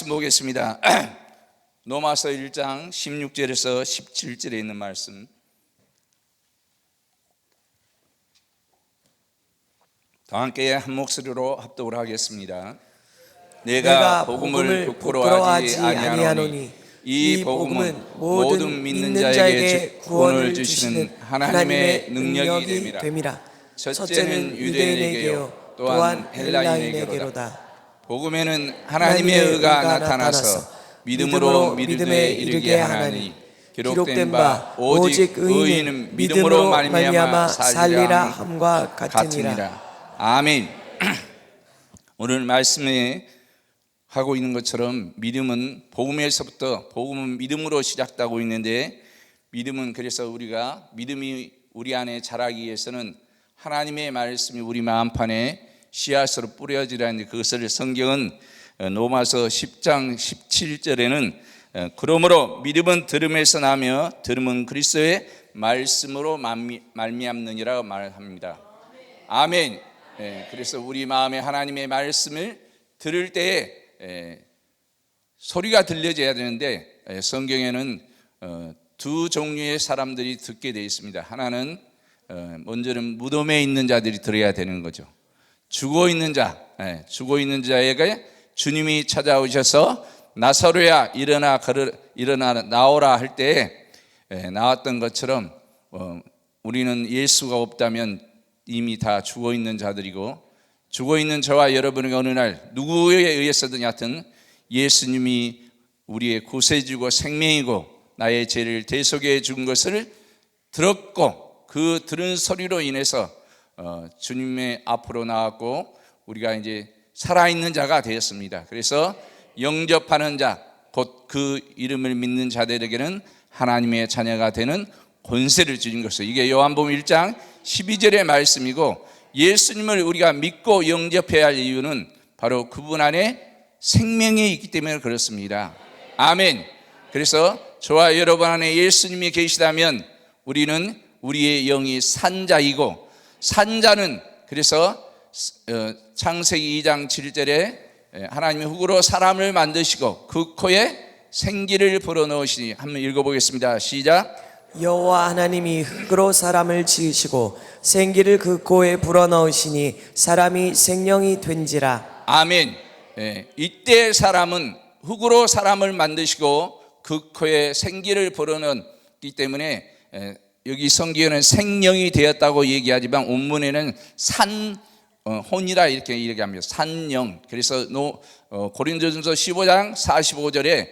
말씀 보겠습니다. 로마서 1장 16절에서 17절에 있는 말씀, 다 함께 한 목소리로 합독을 하겠습니다. 내가 복음을 부끄러워하지 아니하노니 이 복음은 모든 믿는 자에게 구원을 주시는 하나님의 능력이 됨이라. 첫째는 유대인에게요 또한 헬라인에게로다. 복음에는 하나님의 의가 나타나서 믿음으로 믿음에 이르게 하나니 기록된 바 오직 의인은 믿음으로 말미암아 살리라 함과 같으니라. 아멘. 오늘 말씀에 하고 있는 것처럼 믿음은 복음에서부터, 복음은 믿음으로 시작되고 있는데, 믿음은 그래서 우리가 믿음이 우리 안에 자라기 위해서는 하나님의 말씀이 우리 마음판에 씨앗으로 뿌려지라는데, 그것을 성경은 로마서 10장 17절에는 그러므로 믿음은 들음에서 나며 들음은 그리스도의 말씀으로 말미암느니라 말합니다. 아멘. 그래서 우리 마음에 하나님의 말씀을 들을 때에 소리가 들려져야 되는데, 성경에는 두 종류의 사람들이 듣게 되어 있습니다. 하나는 먼저는 무덤에 있는 자들이 들어야 되는 거죠. 죽어 있는 자에게 주님이 찾아오셔서 나사로야 일어나 나오라 할 때에 나왔던 것처럼 우리는 예수가 없다면 이미 다 죽어 있는 자들이고, 죽어 있는 저와 여러분에게 어느 날 누구에 의해서든 여하튼 예수님이 우리의 구세주고 생명이고 나의 죄를 대속해 준 것을 들었고, 그 들은 소리로 인해서 주님의 앞으로 나왔고 우리가 이제 살아있는 자가 되었습니다. 그래서 영접하는 자, 곧 그 이름을 믿는 자들에게는 하나님의 자녀가 되는 권세를 주신 것을, 이게 요한복음 1장 12절의 말씀이고, 예수님을 우리가 믿고 영접해야 할 이유는 바로 그분 안에 생명이 있기 때문에 그렇습니다. 아멘. 그래서 저와 여러분 안에 예수님이 계시다면 우리는 우리의 영이 산자이고, 산자는 그래서 창세기 2장 7절에 하나님이 흙으로 사람을 만드시고 그 코에 생기를 불어넣으시니, 한번 읽어보겠습니다. 시작. 여호와 하나님이 흙으로 사람을 지으시고 생기를 그 코에 불어넣으시니 사람이 생명이 된지라. 아멘. 이때 사람은 흙으로 사람을 만드시고 그 코에 생기를 불어넣기 때문에 여기 성경에는 생명이 되었다고 얘기하지만 원문에는 혼이라 이렇게 얘기합니다. 산영. 그래서 고린도전서 15장 45절에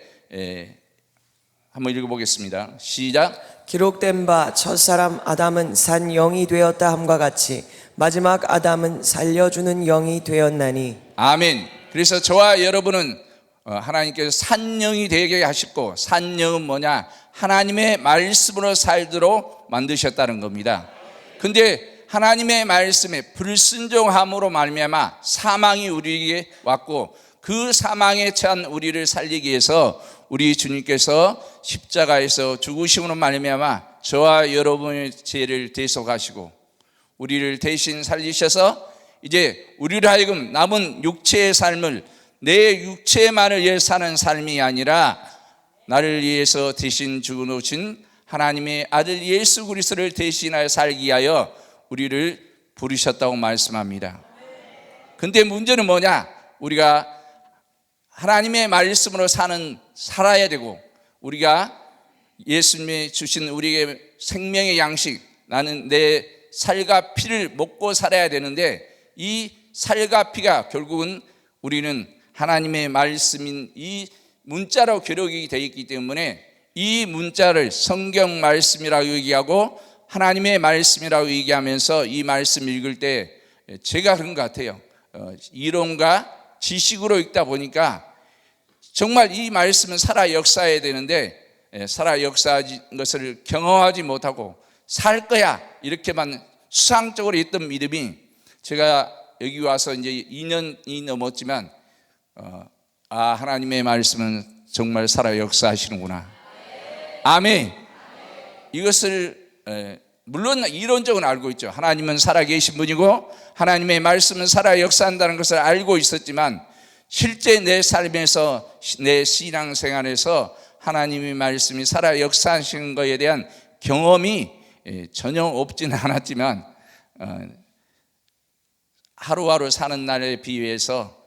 한번 읽어보겠습니다. 시작. 기록된 바 첫사람 아담은 산 영이 되었다 함과 같이 마지막 아담은 살려주는 영이 되었나니. 아멘. 그래서 저와 여러분은 하나님께서 산영이 되게 하셨고, 산영은 뭐냐? 하나님의 말씀으로 살도록 만드셨다는 겁니다. 근데 하나님의 말씀에 불순종함으로 말미암아 사망이 우리에게 왔고, 그 사망에 처한 우리를 살리기 위해서 우리 주님께서 십자가에서 죽으심으로 말미암아 저와 여러분의 죄를 대속하시고 우리를 대신 살리셔서 이제 우리를 하여금 남은 육체의 삶을, 내 육체만을 위해 사는 삶이 아니라 나를 위해서 대신 죽어놓으신 하나님의 아들 예수 그리스도를 대신하여 살기 위하여 우리를 부르셨다고 말씀합니다. 근데 문제는 뭐냐? 우리가 하나님의 말씀으로 살아야 되고, 우리가 예수님이 주신 우리에게 생명의 양식, 나는 내 살과 피를 먹고 살아야 되는데, 이 살과 피가 결국은 우리는 하나님의 말씀인 이 문자로 기록이 되어 있기 때문에 이 문자를 성경 말씀이라고 얘기하고 하나님의 말씀이라고 얘기하면서 이 말씀 읽을 때 제가 그런 것 같아요. 이론과 지식으로 읽다 보니까 정말 이 말씀은 살아 역사해야 되는데, 살아 역사한 것을 경험하지 못하고 살 거야 이렇게만 수상적으로 했던 믿음이, 제가 여기 와서 이제 2년이 넘었지만 하나님의 말씀은 정말 살아 역사하시는구나. 아멘. 이것을 물론 이론적으로 알고 있죠. 하나님은 살아계신 분이고 하나님의 말씀은 살아 역사한다는 것을 알고 있었지만, 실제 내 삶에서, 내 신앙생활에서 하나님의 말씀이 살아 역사하시는 것에 대한 경험이 전혀 없지는 않았지만 하루하루 사는 날에 비유해서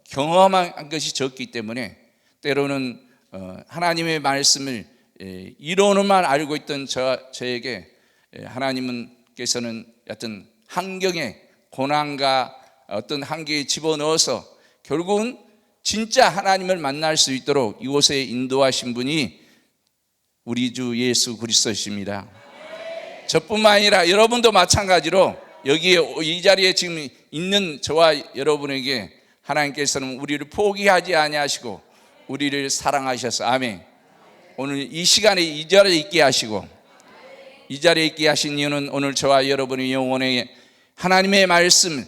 경험한 것이 적기 때문에 때로는 하나님의 말씀을 이론만 알고 있던 저에게 하나님께서는 어떤 환경에, 고난과 어떤 한계에 집어넣어서 결국은 진짜 하나님을 만날 수 있도록 이곳에 인도하신 분이 우리 주 예수 그리스도이십니다. 저뿐만 아니라 여러분도 마찬가지로 여기에 이 자리에 지금 있는 저와 여러분에게 하나님께서는 우리를 포기하지 아니하시고 우리를 사랑하셔서, 아멘. 오늘 이 시간에 이 자리에 있게 하시고, 이 자리에 있게 하신 이유는 오늘 저와 여러분의 영혼에 하나님의 말씀을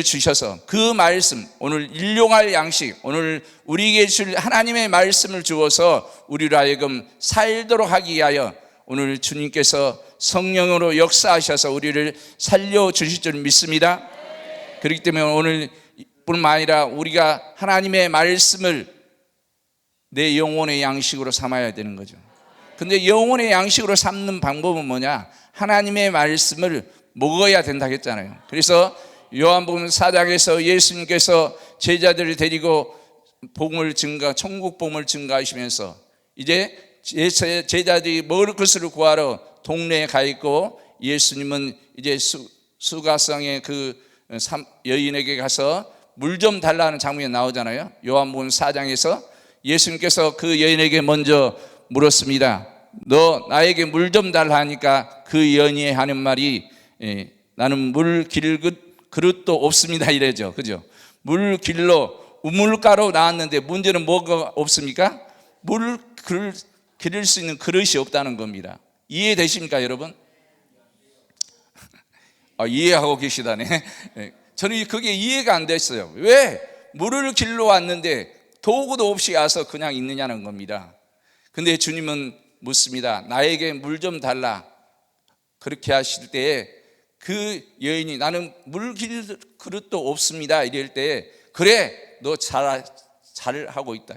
주셔서 그 말씀, 오늘 일용할 양식, 오늘 우리에게 줄 하나님의 말씀을 주어서 우리로 하여금 살도록 하기 위하여 오늘 주님께서 성령으로 역사하셔서 우리를 살려주실 줄 믿습니다. 그렇기 때문에 오늘 뿐만 아니라 우리가 하나님의 말씀을 내 영혼의 양식으로 삼아야 되는 거죠. 근데 영혼의 양식으로 삼는 방법은 뭐냐? 하나님의 말씀을 먹어야 된다고 했잖아요. 그래서 요한복음 4장에서 예수님께서 제자들을 데리고 천국 복음을 증가하시면서 이제 제자들이 먹을 것을 구하러 동네에 가 있고, 예수님은 이제 수가성의 그 여인에게 가서 물 좀 달라는 장면이 나오잖아요. 요한복음 4장에서 예수님께서 그 여인에게 먼저 물었습니다. 너 나에게 물 좀 달라 하니까 그 여인이 하는 말이 나는 물 길 그릇도 없습니다 이래죠. 그죠? 물 길로 우물가로 나왔는데 문제는 뭐가 없습니까? 물 기를 수 있는 그릇이 없다는 겁니다. 이해되십니까 여러분? 이해하고 계시다네. 저는 그게 이해가 안 됐어요. 왜 물을 길러 왔는데 도구도 없이 와서 그냥 있느냐는 겁니다. 근데 주님은 묻습니다. 나에게 물 좀 달라. 그렇게 하실 때에 그 여인이 나는 물 길 그릇도 없습니다 이럴 때, 그래 너 잘 하고 있다.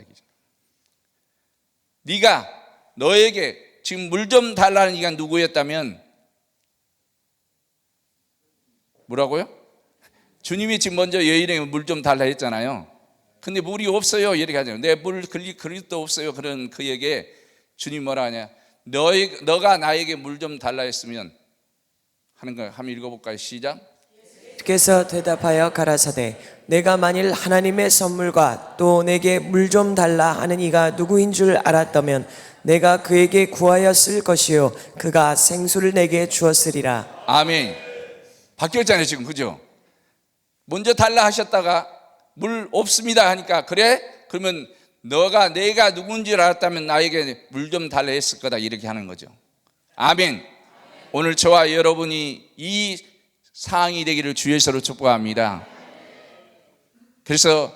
네가 너에게 지금 물 좀 달라는 이가 누구였다면 뭐라고요? 주님이 지금 먼저 여인에게 물 좀 달라 했잖아요. 근데 물이 없어요 이렇게 하잖아요. 내 물 그릇도 없어요. 그런 그에게 주님 뭐라 하냐? 너가 나에게 물 좀 달라 했으면 하는 거 한번 읽어볼까요? 시작. 주께서 대답하여 가라사대 내가 만일 하나님의 선물과 또 내게 물 좀 달라 하는 이가 누구인 줄 알았다면 내가 그에게 구하였을 것이요 그가 생수를 내게 주었으리라. 아멘. 바뀌었잖아요 지금. 그죠? 먼저 달라 하셨다가 물 없습니다 하니까 그래? 그러면 내가 누군지 알았다면 나에게 물 좀 달라 했을 거다 이렇게 하는 거죠. 아멘. 오늘 저와 여러분이 이 상황이 되기를 주의 이름으로 축복합니다. 그래서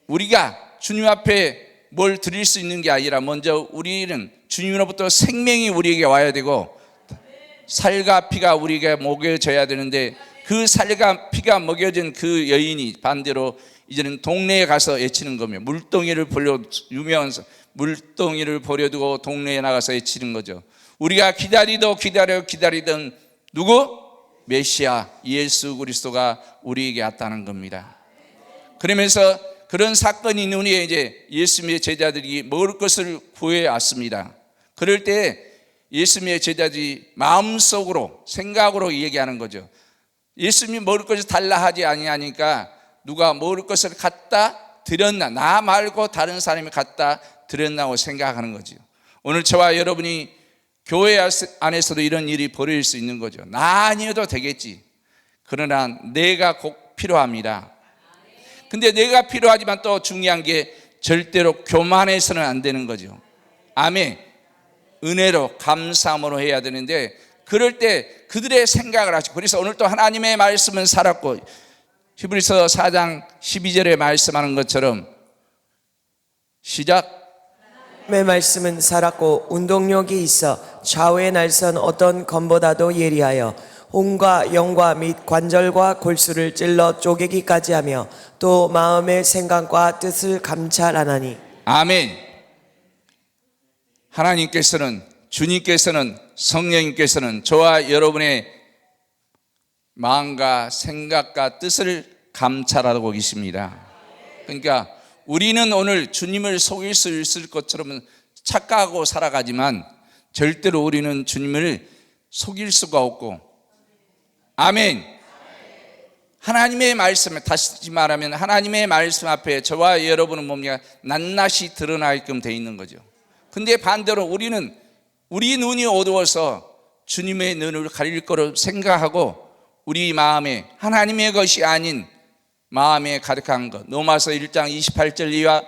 우리가 주님 앞에 뭘 드릴 수 있는 게 아니라 먼저 우리는 주님으로부터 생명이 우리에게 와야 되고 살과 피가 우리에게 먹여져야 되는데, 그 살과 피가 먹여진 그 여인이 반대로 이제는 동네에 가서 외치는 겁니다. 유명한 물동이를 버려두고 동네에 나가서 외치는 거죠. 우리가 기다리던 누구? 메시아 예수 그리스도가 우리에게 왔다는 겁니다. 그러면서 그런 사건이 있는 후에 이제 예수님의 제자들이 먹을 것을 구해 왔습니다. 그럴 때 예수님의 제자들이 마음속으로 생각으로 얘기하는 거죠. 예수님이 먹을 것을 달라 하지 아니하니까 누가 먹을 것을 갖다 드렸나, 나 말고 다른 사람이 갖다 드렸나고 생각하는 거죠. 오늘 저와 여러분이 교회 안에서도 이런 일이 벌어질 수 있는 거죠. 나 아니어도 되겠지. 그러나 내가 꼭 필요합니다. 근데 내가 필요하지만 또 중요한 게 절대로 교만해서는 안 되는 거죠. 아멘. 은혜로 감사함으로 해야 되는데, 그럴 때 그들의 생각을 하시고, 그래서 오늘 또 하나님의 말씀은 살았고, 히브리서 4장 12절에 말씀하는 것처럼 시작. 하나님의 말씀은 살았고 운동력이 있어 좌우의 날선 어떤 검보다도 예리하여 혼과 영과 및 관절과 골수를 찔러 쪼개기까지 하며 또 마음의 생각과 뜻을 감찰하나니. 아멘. 하나님께서는, 주님께서는, 성령님께서는 저와 여러분의 마음과 생각과 뜻을 감찰하고 계십니다. 그러니까 우리는 오늘 주님을 속일 수 있을 것처럼 착각하고 살아가지만 절대로 우리는 주님을 속일 수가 없고, 아멘. 하나님의 말씀에, 다시 말하면 하나님의 말씀 앞에 저와 여러분은 뭡니까? 낱낱이 드러나게끔 돼 있는 거죠. 근데 반대로 우리는 우리 눈이 어두워서 주님의 눈을 가릴 거로 생각하고 우리 마음에 하나님의 것이 아닌 마음에 가득한 것, 로마서 1장 28절 이하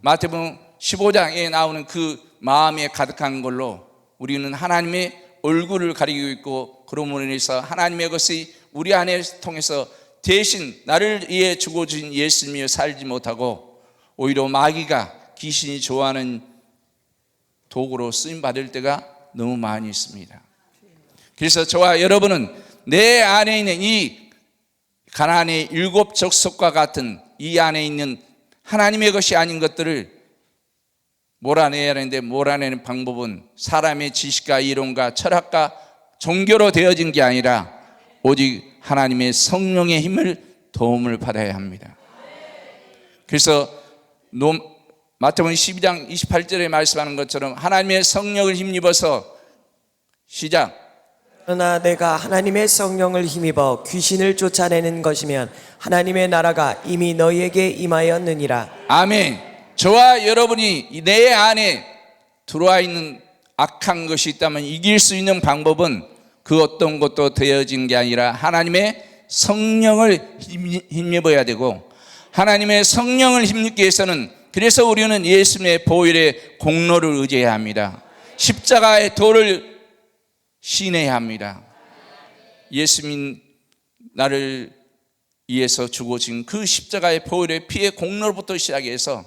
마태복음 15장에 나오는 그 마음에 가득한 걸로 우리는 하나님의 얼굴을 가리고 있고, 그러므로 인해서 하나님의 것이 우리 안에 통해서 대신 나를 위해 죽어주신 예수님이여 살지 못하고 오히려 마귀가, 귀신이 좋아하는 도구로 쓰임받을 때가 너무 많이 있습니다. 그래서 저와 여러분은 내 안에 있는 이 가나안의 7 족속과 같은 이 안에 있는 하나님의 것이 아닌 것들을 몰아내야 하는데, 몰아내는 방법은 사람의 지식과 이론과 철학과 종교로 되어진 게 아니라 오직 하나님의 성령의 힘을, 도움을 받아야 합니다. 그래서 마태복음 12장 28절에 말씀하는 것처럼 하나님의 성령을 힘입어서, 시작. 그러나 내가 하나님의 성령을 힘입어 귀신을 쫓아내는 것이면 하나님의 나라가 이미 너희에게 임하였느니라. 아멘. 저와 여러분이 내 안에 들어와 있는 악한 것이 있다면 이길 수 있는 방법은 그 어떤 것도 되어진 게 아니라 하나님의 성령을 힘입어야 되고, 하나님의 성령을 힘입기 위해서는, 그래서 우리는 예수님의 보혈의 공로를 의지해야 합니다. 십자가의 도를 신해야 합니다. 예수님 나를 위해서 죽어진 그 십자가의 보혈의 피의 공로부터 시작해서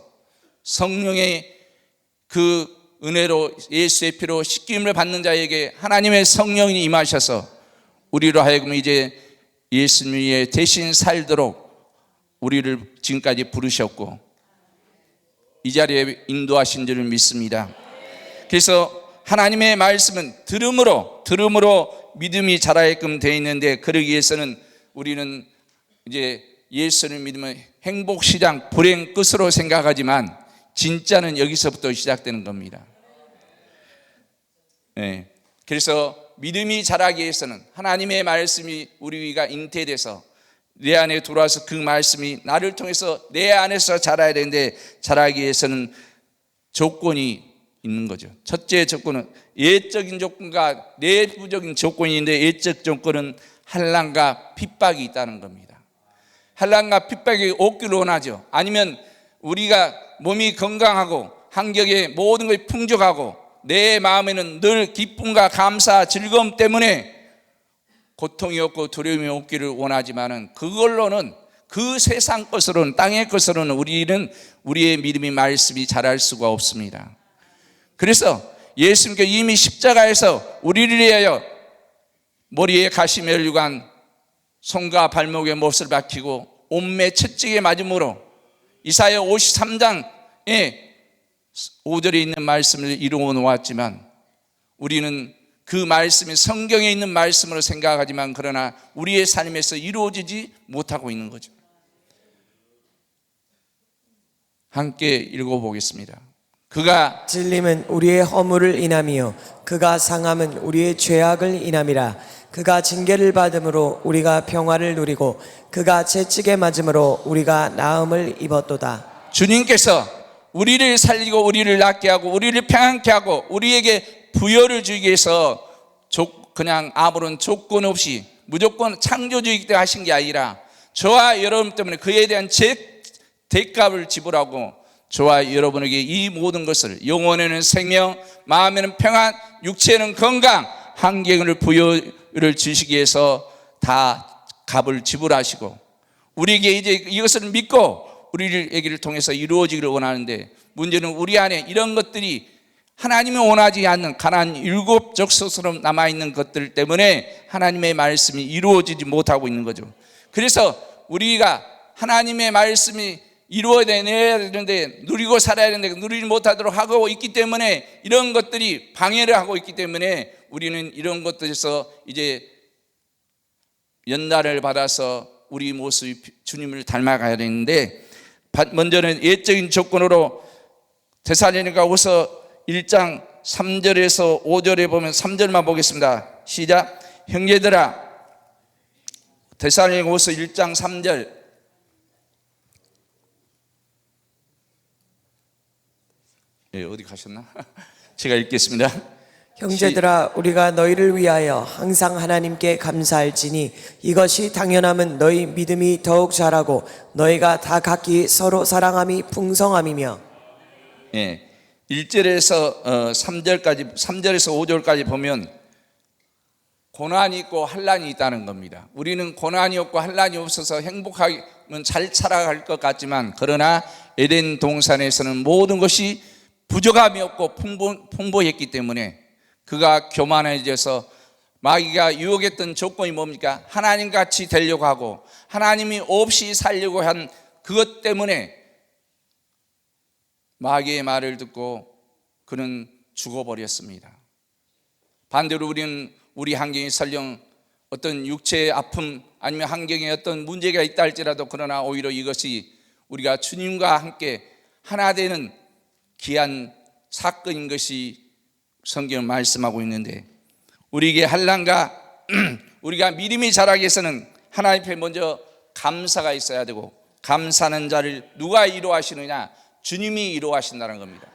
성령의 그 은혜로 예수의 피로 씻김을 받는 자에게 하나님의 성령이 임하셔서 우리로 하여금 이제 예수님의 대신 살도록 우리를 지금까지 부르셨고 이 자리에 인도하신 줄을 믿습니다. 그래서 하나님의 말씀은 들음으로 믿음이 자라게끔 되어 있는데, 그러기 위해서는 우리는 이제 예수를 믿으면 행복시장, 불행 끝으로 생각하지만 진짜는 여기서부터 시작되는 겁니다. 네. 그래서 믿음이 자라기 위해서는 하나님의 말씀이 우리가 잉태돼서 내 안에 들어와서 그 말씀이 나를 통해서 내 안에서 자라야 되는데, 자라기 위해서는 조건이 있는 거죠. 첫째 조건은 예적인 조건과 내부적인 조건이 있는데, 예적 조건은 환난과 핍박이 있다는 겁니다. 환난과 핍박이 없기를 원하죠. 아니면 우리가 몸이 건강하고 환경에 모든 것이 풍족하고 내 마음에는 늘 기쁨과 감사, 즐거움 때문에 고통이 없고 두려움이 없기를 원하지만은, 그걸로는, 그 세상 것으로는, 땅의 것으로는 우리는 우리의 믿음이 말씀이 자랄 수가 없습니다. 그래서 예수님께서 이미 십자가에서 우리를 위하여 머리에 가시 멸류관, 손과 발목에 못을 박히고 온몸에 채찍에 맞음으로 이사야 53장에 5절에 있는 말씀을 이루어 놓았지만, 우리는 그 말씀이 성경에 있는 말씀으로 생각하지만 그러나 우리의 삶에서 이루어지지 못하고 있는 거죠. 함께 읽어보겠습니다. 그가 찔림은 우리의 허물을 인함이요 그가 상함은 우리의 죄악을 인함이라. 그가 징계를 받음으로 우리가 평화를 누리고 그가 채찍에 맞음으로 우리가 나음을 입었도다. 주님께서 우리를 살리고 우리를 낫게 하고 우리를 평안케 하고 우리에게 부여를 주기 위해서 그냥 아무런 조건 없이 무조건 창조주이기 때문에 하신 게 아니라 저와 여러분 때문에 그에 대한 대값을 지불하고 저와 여러분에게 이 모든 것을, 영혼에는 생명, 마음에는 평안, 육체에는 건강, 환경을 부여를 주시기 위해서 다 값을 지불하시고 우리에게 이제 이것을 믿고 우리에게를 통해서 이루어지기를 원하는데, 문제는 우리 안에 이런 것들이 하나님이 원하지 않는 가나안 7족속처럼 남아있는 것들 때문에 하나님의 말씀이 이루어지지 못하고 있는 거죠. 그래서 우리가 하나님의 말씀이 이루어내야 되는데, 누리고 살아야 되는데 누리지 못하도록 하고 있기 때문에, 이런 것들이 방해를 하고 있기 때문에 우리는 이런 것들에서 이제 연단을 받아서 우리 모습이 주님을 닮아가야 되는데, 먼저는 예적인 조건으로 데살로니가후서 1장 3절에서 5절에 보면, 3절만 보겠습니다. 시작. 형제들아, 데살로니가후서 1장 3절. 예, 어디 가셨나? 제가 읽겠습니다. 형제들아, 우리가 너희를 위하여 항상 하나님께 감사할지니 이것이 당연함은 너희 믿음이 더욱 자라고 너희가 다 각기 서로 사랑함이 풍성함이며. 예, 1절에서 3절까지, 3절에서 5절까지 보면 고난이 있고 환난이 있다는 겁니다. 우리는 고난이 없고 환난이 없어서 행복하면 잘 살아갈 것 같지만, 그러나 에덴 동산에서는 모든 것이 부족함이 없고 풍부했기 때문에 그가 교만해져서 마귀가 유혹했던 조건이 뭡니까? 하나님같이 되려고 하고 하나님이 없이 살려고 한 그것 때문에 마귀의 말을 듣고 그는 죽어버렸습니다. 반대로 우리는 우리 환경이 설령 어떤 육체의 아픔 아니면 환경에 어떤 문제가 있다 할지라도, 그러나 오히려 이것이 우리가 주님과 함께 하나 되는 귀한 사건인 것이 성경은 말씀하고 있는데, 우리에게 환난과 우리가 믿음이 자라기 위해서는 하나님 앞에 먼저 감사가 있어야 되고, 감사하는 자를 누가 이루하시느냐? 주님이 이루하신다는 겁니다.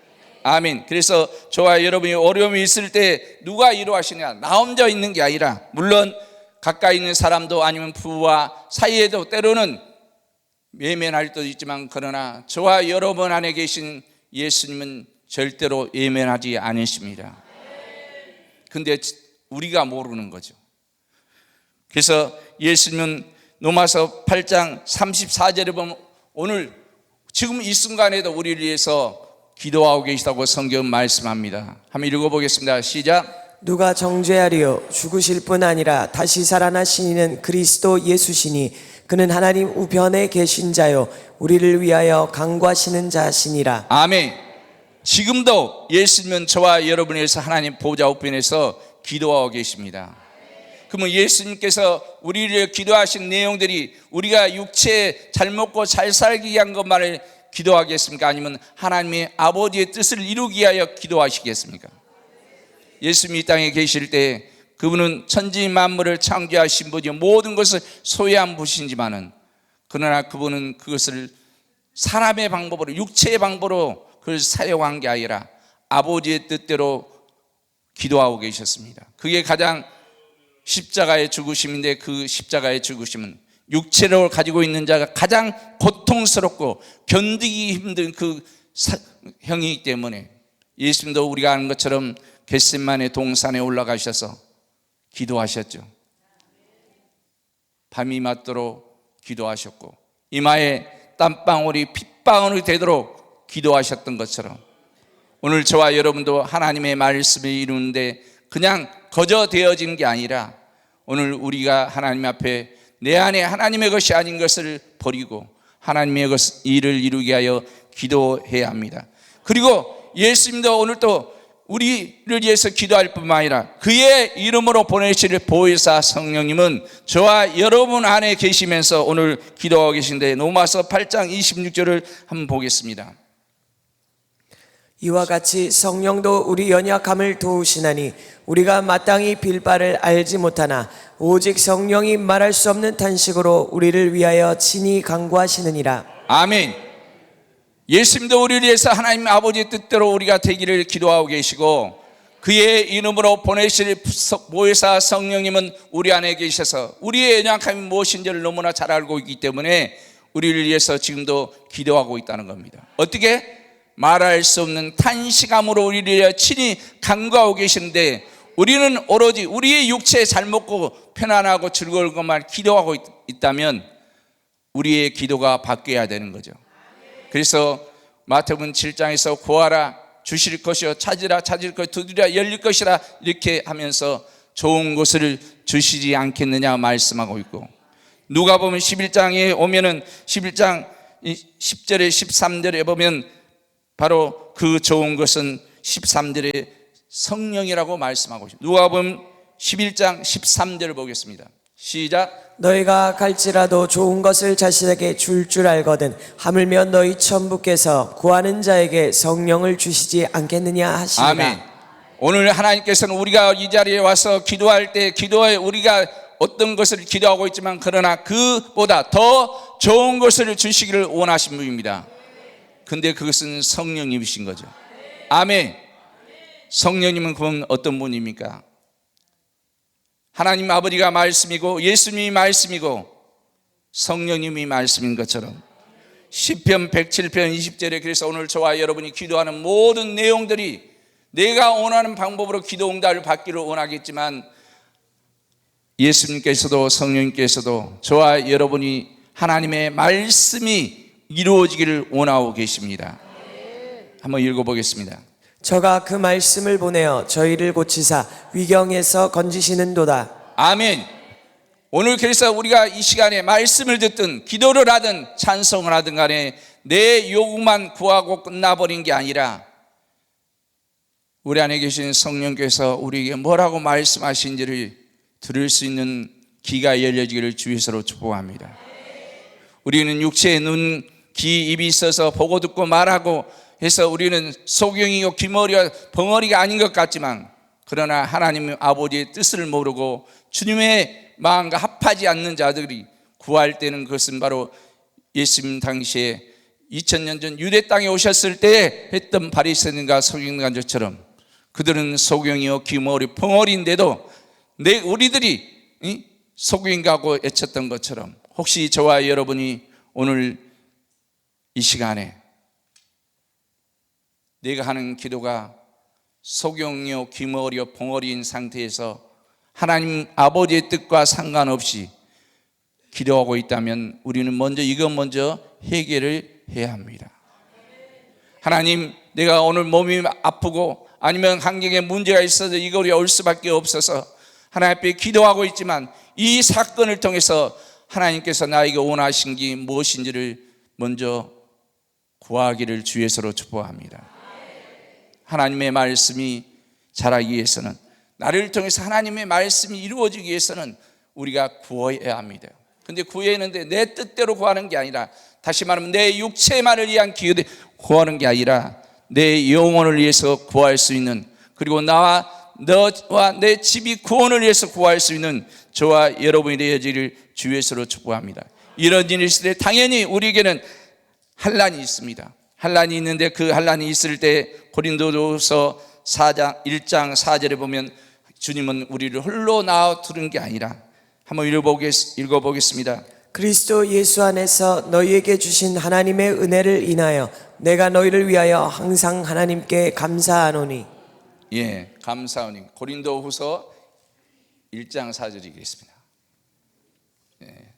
아멘. 그래서 저와 여러분이 어려움이 있을 때 누가 이루하시냐? 나 혼자 있는 게 아니라, 물론 가까이 있는 사람도 아니면 부부와 사이에도 때로는 외면할 때도 있지만, 그러나 저와 여러분 안에 계신 예수님은 절대로 외면하지 않으십니다. 근데 우리가 모르는 거죠. 그래서 예수님은 로마서 8장 34절에 보면 오늘 지금 이 순간에도 우리를 위해서 기도하고 계시다고 성경은 말씀합니다. 한번 읽어보겠습니다. 시작. 누가 정죄하리요? 죽으실 뿐 아니라 다시 살아나신 이는 그리스도 예수시니 그는 하나님 우편에 계신 자요 우리를 위하여 강구하시는 자시니라. 아멘. 지금도 예수님은 저와 여러분을 위해서 하나님 보좌 우편에서 기도하고 계십니다. 그러면 예수님께서 우리를 위해 기도하신 내용들이 우리가 육체에 잘 먹고 잘 살기 위한 것만을 기도하겠습니까? 아니면 하나님의 아버지의 뜻을 이루기 위하여 기도하시겠습니까? 예수님이 이 땅에 계실 때 그분은 천지 만물을 창조하신 분이요 모든 것을 소유한 분이지만은, 그러나 그분은 그것을 사람의 방법으로, 육체의 방법으로 그걸 사용한 게 아니라 아버지의 뜻대로 기도하고 계셨습니다. 그게 가장 십자가의 죽으심인데, 그 십자가의 죽으심은 육체를 가지고 있는 자가 가장 고통스럽고 견디기 힘든 그 형이기 때문에, 예수님도 우리가 아는 것처럼 겟세마네 동산에 올라가셔서 기도하셨죠. 밤이 맞도록 기도하셨고 이마에 땀방울이 핏방울이 되도록 기도하셨던 것처럼, 오늘 저와 여러분도 하나님의 말씀을 이루는데 그냥 거저 되어진 게 아니라, 오늘 우리가 하나님 앞에 내 안에 하나님의 것이 아닌 것을 버리고 하나님의 일을 이루기 위하여 기도해야 합니다. 그리고 예수님도 오늘 또 우리를 위해서 기도할 뿐만 아니라 그의 이름으로 보내실 보혜사 성령님은 저와 여러분 안에 계시면서 오늘 기도하고 계신데, 로마서 8장 26절을 한번 보겠습니다. 이와 같이 성령도 우리 연약함을 도우시나니 우리가 마땅히 빌 바를 알지 못하나 오직 성령이 말할 수 없는 탄식으로 우리를 위하여 친히 간구하시느니라. 아멘. 예수님도 우리를 위해서 하나님 아버지의 뜻대로 우리가 되기를 기도하고 계시고, 그의 이름으로 보내실 보혜사 성령님은 우리 안에 계셔서 우리의 연약함이 무엇인지를 너무나 잘 알고 있기 때문에 우리를 위해서 지금도 기도하고 있다는 겁니다. 어떻게? 말할 수 없는 탄식함으로 우리를 위하여 친히 간구하고 계시는데, 우리는 오로지 우리의 육체에 잘 먹고 편안하고 즐거울 것만 기도하고 있다면 우리의 기도가 바뀌어야 되는 거죠. 그래서 마태복음 7장에서 구하라 주실 것이요 찾으라 찾을 것 두드리라 열릴 것이라 이렇게 하면서 좋은 것을 주시지 않겠느냐 말씀하고 있고, 누가복음 11장에 오면은 11장 10절에 13절에 보면 바로 그 좋은 것은 13절에 성령이라고 말씀하고 있습니다. 누가복음 11장 13절을 보겠습니다. 시작. 너희가 갈지라도 좋은 것을 자신에게 줄 알거든 하물며 너희 천부께서 구하는 자에게 성령을 주시지 않겠느냐 하시니라. 아멘. 오늘 하나님께서는 우리가 이 자리에 와서 기도할 때 기도에 우리가 어떤 것을 기도하고 있지만 그러나 그보다 더 좋은 것을 주시기를 원하신 분입니다. 근데 그것은 성령님이신 거죠. 아멘. 성령님은 그건 어떤 분입니까? 하나님 아버지가 말씀이고 예수님이 말씀이고 성령님이 말씀인 것처럼 시편 107편 20절에 그래서 오늘 저와 여러분이 기도하는 모든 내용들이 내가 원하는 방법으로 기도 응답을 받기를 원하겠지만 예수님께서도 성령님께서도 저와 여러분이 하나님의 말씀이 이루어지기를 원하고 계십니다. 한번 읽어보겠습니다. 저가 그 말씀을 보내어 저희를 고치사 위경에서 건지시는도다. 아멘. 오늘 그래서 우리가 이 시간에 말씀을 듣든 기도를 하든 찬송을 하든 간에 내 요구만 구하고 끝나버린 게 아니라 우리 안에 계신 성령께서 우리에게 뭐라고 말씀하신지를 들을 수 있는 귀가 열려지기를 주의서로 축복합니다. 우리는 육체의 눈, 귀, 입이 있어서 보고 듣고 말하고 해서 우리는 소경이요 귀머리와 벙어리가 아닌 것 같지만 그러나 하나님 아버지의 뜻을 모르고 주님의 마음과 합하지 않는 자들이 구할 때는 그것은 바로 예수님 당시에 2000년 전 유대 땅에 오셨을 때 했던 바리새인과 서기관들처럼 그들은 소경이요 귀머리 벙어리인데도 우리들이 소경인가고 애쳤던 것처럼 혹시 저와 여러분이 오늘 이 시간에 내가 하는 기도가 소경이요 귀머리요 벙어리인 상태에서 하나님 아버지의 뜻과 상관없이 기도하고 있다면 우리는 먼저 해결을 해야 합니다. 하나님, 내가 오늘 몸이 아프고 아니면 환경에 문제가 있어서 이 거리에 올 수밖에 없어서 하나님 앞에 기도하고 있지만 이 사건을 통해서 하나님께서 나에게 원하신 게 무엇인지를 먼저 구하기를 주 예수로 축복합니다. 하나님의 말씀이 자라기 위해서는, 나를 통해서 하나님의 말씀이 이루어지기 위해서는 우리가 구해야 합니다. 근데 구했는데 내 뜻대로 구하는 게 아니라, 다시 말하면 내 육체만을 위한 기도를 구하는 게 아니라 내 영혼을 위해서 구할 수 있는, 그리고 나와 너와 내 집이 구원을 위해서 구할 수 있는 저와 여러분이 되어지기를 주 예수로 축복합니다. 이런 일이 있을 때 당연히 우리에게는 환난이 있습니다. 환난이 있는데 그 환난이 있을 때 고린도후서 1장 4절에 보면 주님은 우리를 홀로 놔두는 게 아니라, 한번 읽어보겠습니다. 그리스도 예수 안에서 너희에게 주신 하나님의 은혜를 인하여 내가 너희를 위하여 항상 하나님께 감사하노니. 예, 감사하노니. 고린도후서 1장 4절이겠습니다. 예.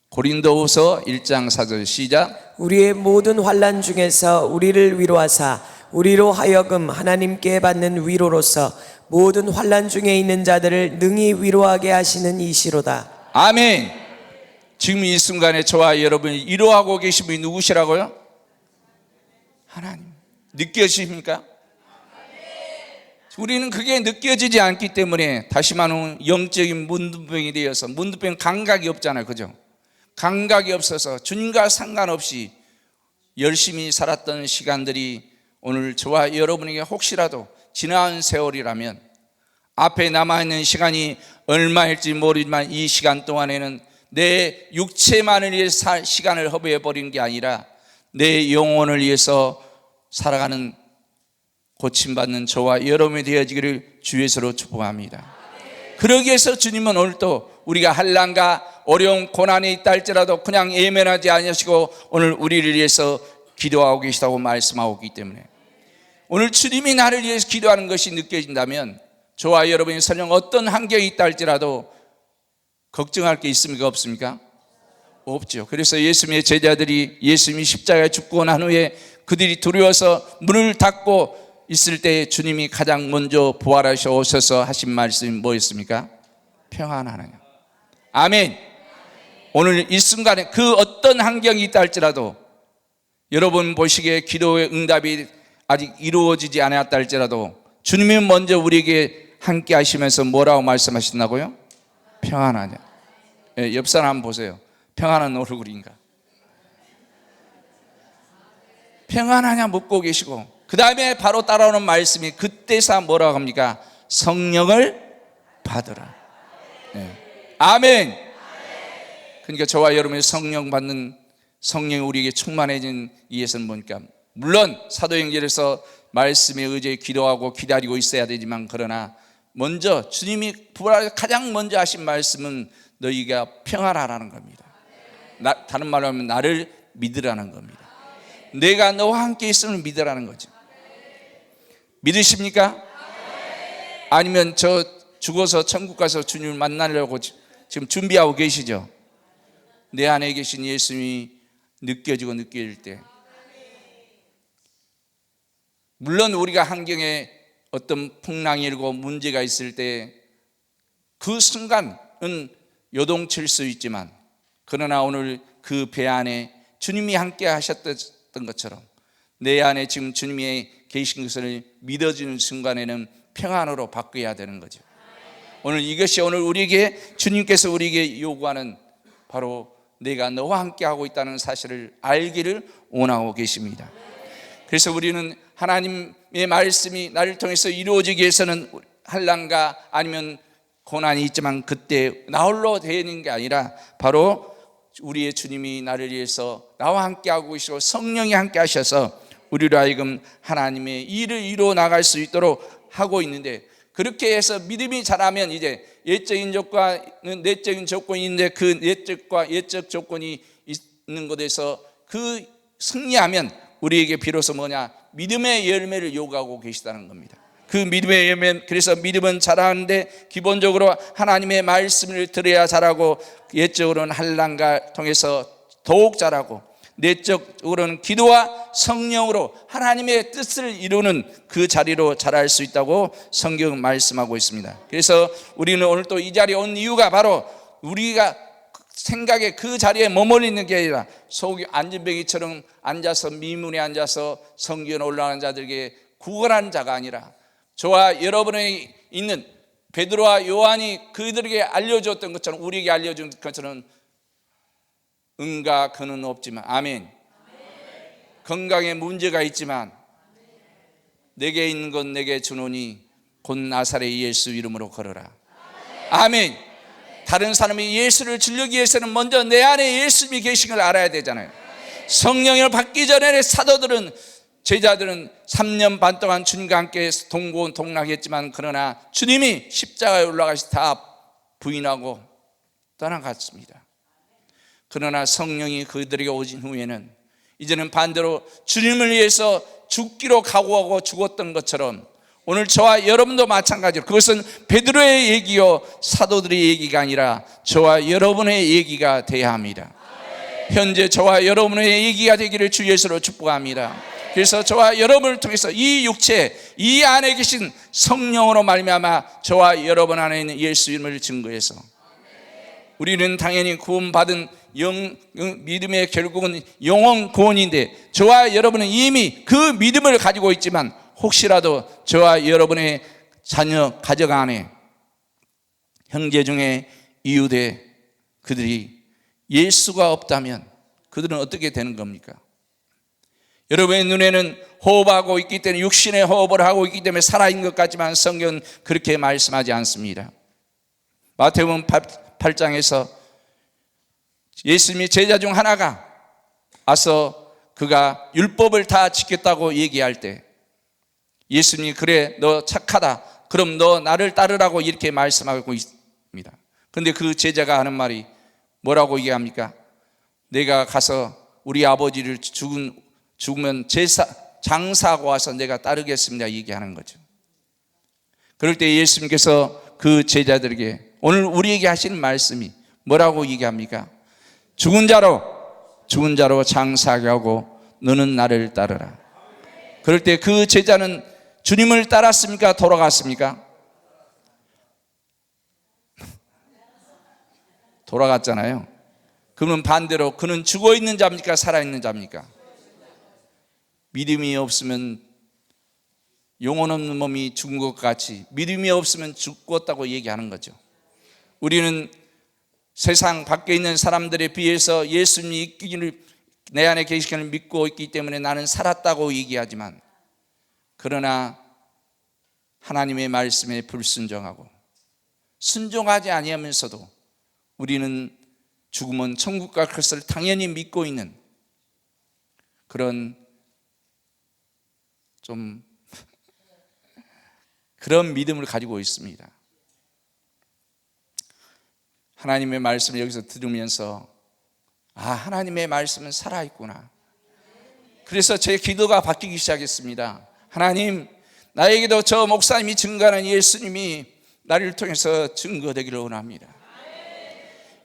고린도후서 1장 4절 시작. 우리의 모든 환난 중에서 우리를 위로하사 우리로 하여금 하나님께 받는 위로로서 모든 환난 중에 있는 자들을 능히 위로하게 하시는 이시로다. 아멘. 지금 이 순간에 저와 여러분이 위로하고 계신 분이 누구시라고요? 하나님. 느껴지십니까? 우리는 그게 느껴지지 않기 때문에 다시 말하면 영적인 문둥병이 되어서, 문둥병 감각이 없잖아요, 그죠? 감각이 없어서 주님과 상관없이 열심히 살았던 시간들이 오늘 저와 여러분에게 혹시라도 지난 세월이라면, 앞에 남아있는 시간이 얼마일지 모르지만 이 시간 동안에는 내 육체만을 위해서 살 시간을 허비해버리는 게 아니라 내 영혼을 위해서 살아가는 고침받는 저와 여러분이 되어지기를 주 예수로 축복합니다. 그러기 위해서 주님은 오늘 또 우리가 환난과 어려운 고난이 있다 할지라도 그냥 예면하지 아니하시고 오늘 우리를 위해서 기도하고 계시다고 말씀하고 있기 때문에, 오늘 주님이 나를 위해서 기도하는 것이 느껴진다면 저와 여러분이 설령 어떤 환경이 있다 할지라도 걱정할 게 있습니까? 없습니까? 없죠. 그래서 예수님의 제자들이 예수님이 십자가에 죽고 난 후에 그들이 두려워서 문을 닫고 있을 때 주님이 가장 먼저 부활하셔 오셔서 하신 말씀이 뭐였습니까? 평안하느냐. 아멘. 오늘 이 순간에 그 어떤 환경이 있다 할지라도, 여러분 보시기에 기도의 응답이 아직 이루어지지 않았다 할지라도 주님이 먼저 우리에게 함께 하시면서 뭐라고 말씀하신다고요? 평안하냐. 예, 옆 사람 한번 보세요. 평안한 얼굴인가? 평안하냐 묻고 계시고, 그 다음에 바로 따라오는 말씀이 그때서 뭐라고 합니까? 성령을 받으라. 예. 아멘. 그러니까 저와 여러분이 성령 받는, 성령이 우리에게 충만해진 이에서는 뭡니까? 물론 사도행전에서 말씀에 의지해 기도하고 기다리고 있어야 되지만, 그러나 먼저 주님이 부활하셔서 가장 먼저 하신 말씀은 너희가 평안하라는 겁니다. 다른 말로 하면 나를 믿으라는 겁니다. 내가 너와 함께 있음을 믿으라는 거죠. 믿으십니까? 아니면 저 죽어서 천국 가서 주님을 만나려고 지금 준비하고 계시죠? 내 안에 계신 예수님이 느껴지고 느껴질 때, 물론 우리가 환경에 어떤 풍랑이 일고 문제가 있을 때 그 순간은 요동칠 수 있지만, 그러나 오늘 그 배 안에 주님이 함께 하셨던 것처럼 내 안에 지금 주님이 계신 것을 믿어지는 순간에는 평안으로 바뀌어야 되는 거죠. 오늘 이것이 오늘 우리에게 주님께서 우리에게 요구하는, 바로 내가 너와 함께 하고 있다는 사실을 알기를 원하고 계십니다. 그래서 우리는 하나님의 말씀이 나를 통해서 이루어지기 위해서는 환난과 아니면 고난이 있지만 그때 나 홀로 되는 게 아니라 바로 우리의 주님이 나를 위해서 나와 함께 하고 계시고 성령이 함께 하셔서 우리로 하여금 하나님의 일을 이루어 나갈 수 있도록 하고 있는데, 그렇게 해서 믿음이 자라면 이제 예적인 조건은 내적인 조건이 있는데 그 내적과 예적 조건이 있는 것에서 그 승리하면 우리에게 비로소 뭐냐? 믿음의 열매를 요구하고 계시다는 겁니다. 그 믿음의 열매, 그래서 믿음은 자라는데 기본적으로 하나님의 말씀을 들어야 자라고, 예적으로는 환난과 통해서 더욱 자라고, 내적으로는 기도와 성령으로 하나님의 뜻을 이루는 그 자리로 자랄 수 있다고 성경은 말씀하고 있습니다. 그래서 우리는 오늘 또 이 자리에 온 이유가 바로 우리가 생각에 그 자리에 머물러 있는 게 아니라 속이 안진뱅이처럼 앉아서 미문에 앉아서 성경에 올라가는 자들에게 구걸하는 자가 아니라, 저와 여러분에 있는 베드로와 요한이 그들에게 알려줬던 것처럼, 우리에게 알려준 것처럼 은과 근은 없지만, 아멘. 건강에 문제가 있지만 내게 있는 건 내게 주노니 곧 나사렛 예수 이름으로 걸어라. 아멘. 다른 사람이 예수를 주려기 위해서는 먼저 내 안에 예수님이 계신 걸 알아야 되잖아요. 성령을 받기 전에 사도들은, 제자들은 3년 반 동안 주님과 함께 동고동락했지만, 그러나 주님이 십자가에 올라가시 다 부인하고 떠나갔습니다. 그러나 성령이 그들에게 오신 후에는 이제는 반대로 주님을 위해서 죽기로 각오하고 죽었던 것처럼 오늘 저와 여러분도 마찬가지로, 그것은 베드로의 얘기요 사도들의 얘기가 아니라 저와 여러분의 얘기가 되어야 합니다. 현재 저와 여러분의 얘기가 되기를 주 예수로 축복합니다. 그래서 저와 여러분을 통해서 이 육체, 이 안에 계신 성령으로 말미암아 저와 여러분 안에 있는 예수 이름을 증거해서, 우리는 당연히 구원받은 믿음의 결국은 영원 구원인데, 저와 여러분은 이미 그 믿음을 가지고 있지만 혹시라도 저와 여러분의 자녀, 가정 안에 형제 중에 이웃에 그들이 예수가 없다면 그들은 어떻게 되는 겁니까? 여러분의 눈에는 호흡하고 있기 때문에, 육신의 호흡을 하고 있기 때문에 살아있는 것 같지만 성경은 그렇게 말씀하지 않습니다. 마태복음 8장에서 예수님이 제자 중 하나가 와서 그가 율법을 다 지켰다고 얘기할 때 예수님이 그래 너 착하다, 그럼 너 나를 따르라고 이렇게 말씀하고 있습니다. 그런데 그 제자가 하는 말이 뭐라고 얘기합니까? 내가 가서 우리 아버지를 죽으면 장사하고 와서 내가 따르겠습니다 얘기하는 거죠. 그럴 때 예수님께서 그 제자들에게 오늘 우리에게 하시는 말씀이 뭐라고 얘기합니까? 죽은 자로 장사하게 하고 너는 나를 따르라. 그럴 때 그 제자는 주님을 따랐습니까? 돌아갔습니까? 돌아갔잖아요. 그러면 반대로 그는 죽어 있는 자입니까? 살아 있는 자입니까? 믿음이 없으면 영혼 없는 몸이 죽은 것 같이 믿음이 없으면 죽었다고 얘기하는 거죠. 우리는 세상 밖에 있는 사람들에 비해서 예수님이 있기를, 내 안에 계시기를 믿고 있기 때문에 나는 살았다고 얘기하지만, 그러나 하나님의 말씀에 불순종하고 순종하지 아니하면서도 우리는 죽으면 천국 갈 것을 당연히 믿고 있는 그런 좀 그런 믿음을 가지고 있습니다. 하나님의 말씀을 여기서 들으면서 하나님의 말씀은 살아있구나. 그래서 제 기도가 바뀌기 시작했습니다. 하나님, 나에게도 저 목사님이 증거하는 예수님이 나를 통해서 증거되기를 원합니다.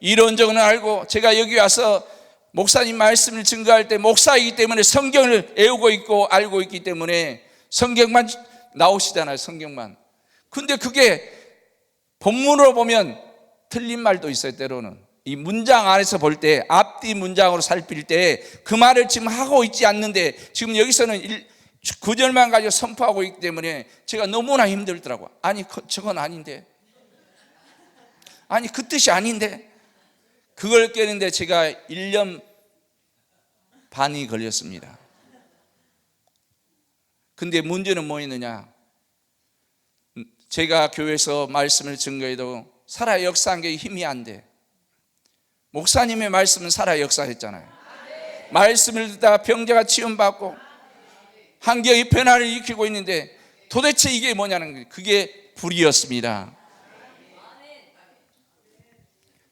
이런 적은 알고 제가 여기 와서 목사님 말씀을 증거할 때 목사이기 때문에 성경을 애우고 있고 알고 있기 때문에 성경만 나오시잖아요. 성경만. 근데 그게 본문으로 보면 틀린 말도 있어요. 때로는 이 문장 안에서 볼 때, 앞뒤 문장으로 살필 때 그 말을 지금 하고 있지 않는데, 지금 여기서는 9절만 가지고 선포하고 있기 때문에 제가 너무나 힘들더라고요. 아니 저건 아닌데, 아니 그 뜻이 아닌데, 그걸 깨는데 제가 1년 반이 걸렸습니다. 근데 문제는 뭐였느냐, 제가 교회에서 말씀을 증거해도 살아 역사한 게 힘이 안 돼. 목사님의 말씀은 살아 역사했잖아요. 말씀을 듣다 병자가 치유받고 환경의 변화를 일으키고 있는데 도대체 이게 뭐냐는 거예요. 그게 불이었습니다.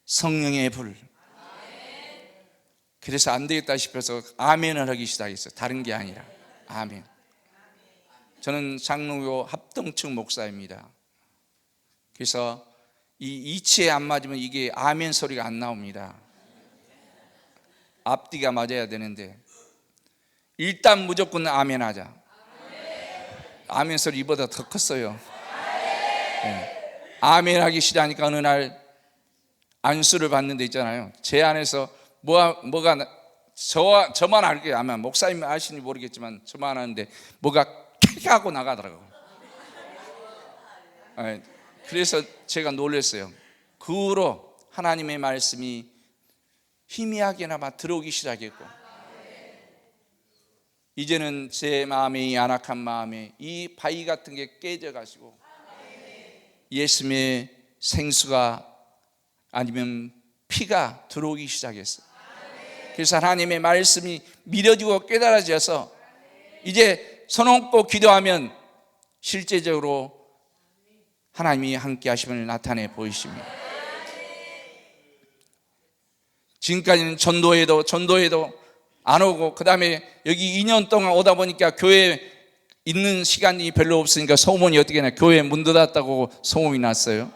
성령의 불. 그래서 안 되겠다 싶어서 아멘을 하기 시작했어요. 다른 게 아니라 아멘. 저는 장로교 합동측 목사입니다. 그래서 이 이치에 안 맞으면 이게 아멘 소리가 안 나옵니다. 앞뒤가 맞아야 되는데 일단 무조건 아멘 하자. 아멘 소리 이보다 더 컸어요. 네. 아멘 하기 싫으니까 어느 날 안수를 받는 데 있잖아요. 제 안에서 뭐가 저만 알게요. 아마 목사님 아시는지 모르겠지만 저만 아는데 뭐가 캬 하고 나가더라고요. 네. 그래서 제가 놀랐어요. 그 후로 하나님의 말씀이 희미하게나마 들어오기 시작했고, 이제는 제 마음이 안악한 마음에 이 바위 같은 게 깨져가지고 예수님의 생수가 아니면 피가 들어오기 시작했어요. 그래서 하나님의 말씀이 믿어지고 깨달아져서 이제 손 얹고 기도하면 실제적으로 하나님이 함께 하심을 나타내 보이십니다. 지금까지는 전도에도 안 오고, 그 다음에 여기 2년 동안 오다 보니까 교회에 있는 시간이 별로 없으니까 소문이 어떻게 나, 교회 문 닫았다고 소문이 났어요.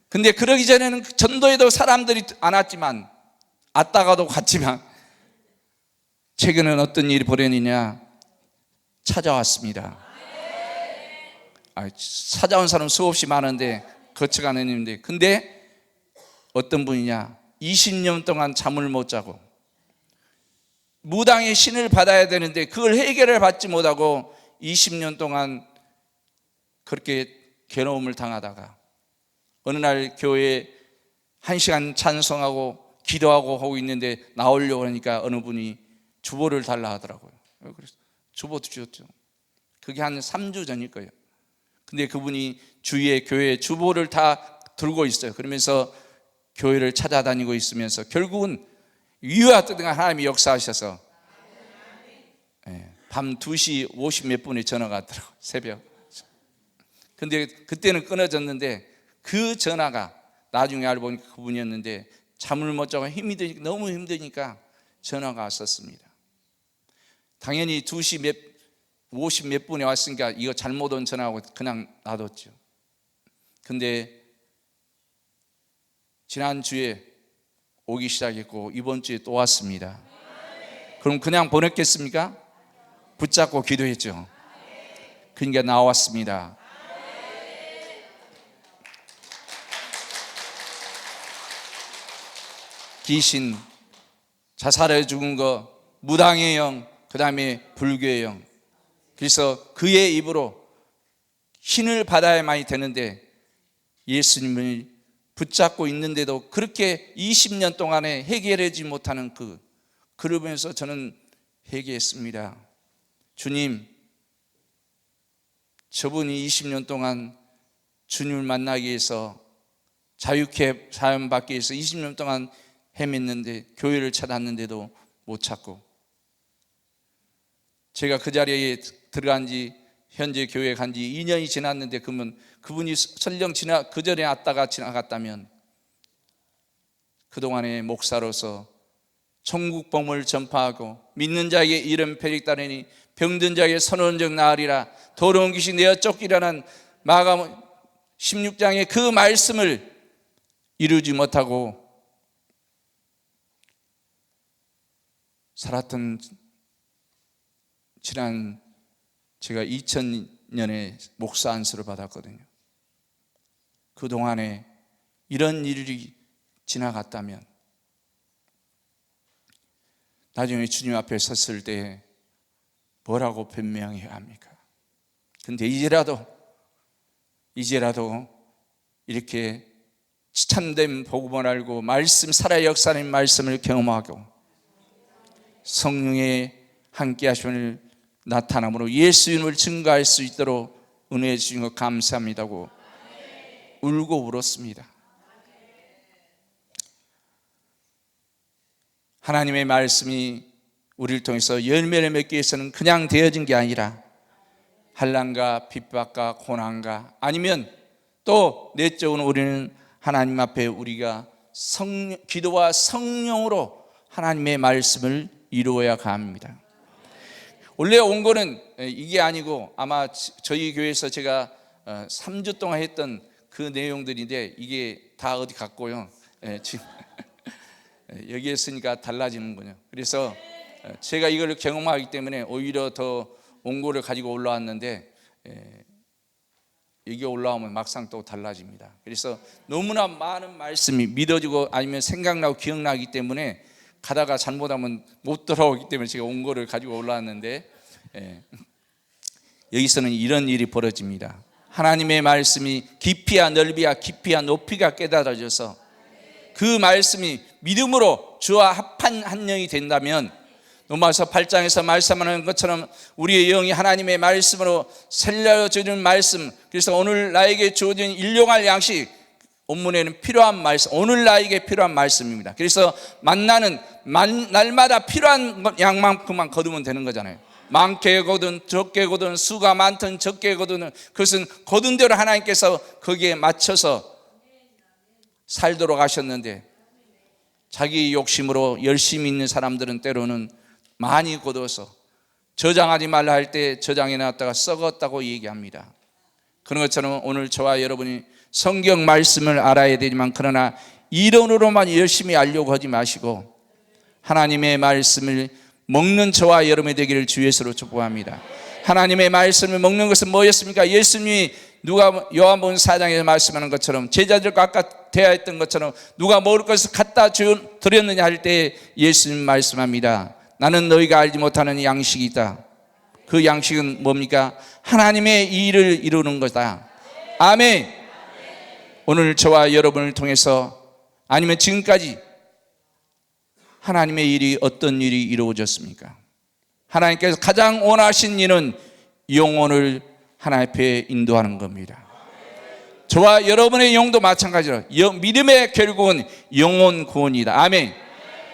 근데 그러기 전에는 전도에도 사람들이 안 왔지만, 왔다가도 갔지만, 최근에는 어떤 일이 벌어지냐, 찾아왔습니다. 찾아온 사람 수없이 많은데 거쳐가는 일인데, 근데 어떤 분이냐, 20년 동안 잠을 못 자고 무당의 신을 받아야 되는데 그걸 해결을 받지 못하고 20년 동안 그렇게 괴로움을 당하다가 어느 날 교회에 1시간 찬송하고 기도하고 하고 있는데 나오려고 하니까 어느 분이 주보를 달라 하더라고요. 그래서 주보도 주었죠. 그게 한 3주 전일 거예요. 근데 그분이 주위에 교회 주보를 다 들고 있어요. 그러면서 교회를 찾아다니고 있으면서 결국은 위와 뜻과 하나님이 역사하셔서 밤 2시 50 몇 분에 전화가 왔더라고요. 새벽. 근데 그때는 끊어졌는데 그 전화가 나중에 알고 보니까 그분이었는데 잠을 못 자고 너무 힘드니까 전화가 왔었습니다. 당연히 2시 50 몇 분에 왔으니까 이거 잘못 온 전화하고 그냥 놔뒀죠. 근데 지난주에 오기 시작했고 이번 주에 또 왔습니다. 그럼 그냥 보냈겠습니까? 붙잡고 기도했죠. 그러니까 나왔습니다. 귀신, 자살해 죽은 거, 무당의 영, 그 다음에 불교의 영. 그래서 그의 입으로 신을 받아야만이 되는데 예수님을 붙잡고 있는데도 그렇게 20년 동안에 해결하지 못하는 그러면서 저는 회개했습니다. 주님, 저분이 20년 동안 주님을 만나기 위해서 자유케 사용받기 위해서 20년 동안 헤맸는데 교회를 찾았는데도 못 찾고, 제가 그 자리에 들어간 지 현재 교회에 간 지 2년이 지났는데 그러면 그분이 설령 그 전에 왔다가 지나갔다면 그동안의 목사로서 천국 복음을 전파하고 믿는 자에게 이름 패릭 따르니 병든 자에게 선언적 나으리라, 더러운 귀신 내어 쫓기라는 마가복음 16장의 그 말씀을 이루지 못하고 살았던 지난 제가 2000년에 목사 안수를 받았거든요. 그동안에 이런 일이 지나갔다면 나중에 주님 앞에 섰을 때 뭐라고 변명해야 합니까? 근데 이제라도 이렇게 참된 복음을 알고 말씀, 살아 역사하는 말씀을 경험하고 성령의 함께 하심을 나타남으로 예수님을 증거할 수 있도록 은혜해 주신 것 감사합니다고 울고 울었습니다. 하나님의 말씀이 우리를 통해서 열매를 맺기 위해서는 그냥 되어진 게 아니라 환난과 핍박과 고난과 아니면 또 내적으로 우리는 하나님 앞에 우리가 기도와 성령으로 하나님의 말씀을 이루어야 합니다. 원래 온 거는 이게 아니고 아마 저희 교회에서 제가 3주 동안 했던 그 내용들인데 이게 다 어디 갔고요. 지금 여기 있으니까 달라지는군요. 그래서 제가 이걸 경험하기 때문에 오히려 더 원고를 가지고 올라왔는데 여기 올라오면 막상 또 달라집니다. 그래서 너무나 많은 말씀이 믿어지고 아니면 생각나고 기억나기 때문에 가다가 잘못하면 못 돌아오기 때문에 제가 원고를 가지고 올라왔는데 여기서는 이런 일이 벌어집니다. 하나님의 말씀이 깊이와 넓이와 깊이와 높이가 깨달아져서 그 말씀이 믿음으로 주와 합한 한 영이 된다면 로마서 8장에서 말씀하는 것처럼 우리의 영이 하나님의 말씀으로 살려주는 말씀, 그래서 오늘 나에게 주어진 일용할 양식, 본문에는 필요한 말씀, 오늘 나에게 필요한 말씀입니다. 그래서 만나는 날마다 필요한 양만큼만 거두면 되는 거잖아요. 많게 거든 적게 거든 수가 많든 적게 거든 그것은 거둔 대로 하나님께서 거기에 맞춰서 살도록 하셨는데 자기 욕심으로 열심히 있는 사람들은 때로는 많이 거둬서 저장하지 말라 할 때 저장해 놨다가 썩었다고 얘기합니다. 그런 것처럼 오늘 저와 여러분이 성경 말씀을 알아야 되지만 그러나 이론으로만 열심히 알려고 하지 마시고 하나님의 말씀을 먹는 저와 여러분이 되기를 주 예수로 축복합니다. 하나님의 말씀을 먹는 것은 뭐였습니까? 예수님이 요한복음 4장에서 말씀하는 것처럼 제자들과 아까 대화했던 것처럼 누가 먹을 것을 갖다 드렸느냐 할 때 예수님 말씀합니다. 나는 너희가 알지 못하는 양식이 있다. 그 양식은 뭡니까? 하나님의 일을 이루는 거다. 아멘. 오늘 저와 여러분을 통해서 아니면 지금까지 하나님의 일이 어떤 일이 이루어졌습니까? 하나님께서 가장 원하신 일은 영혼을 하나님 앞에 인도하는 겁니다. 저와 여러분의 영도 마찬가지로 믿음의 결국은 영혼 구원이다. 아멘.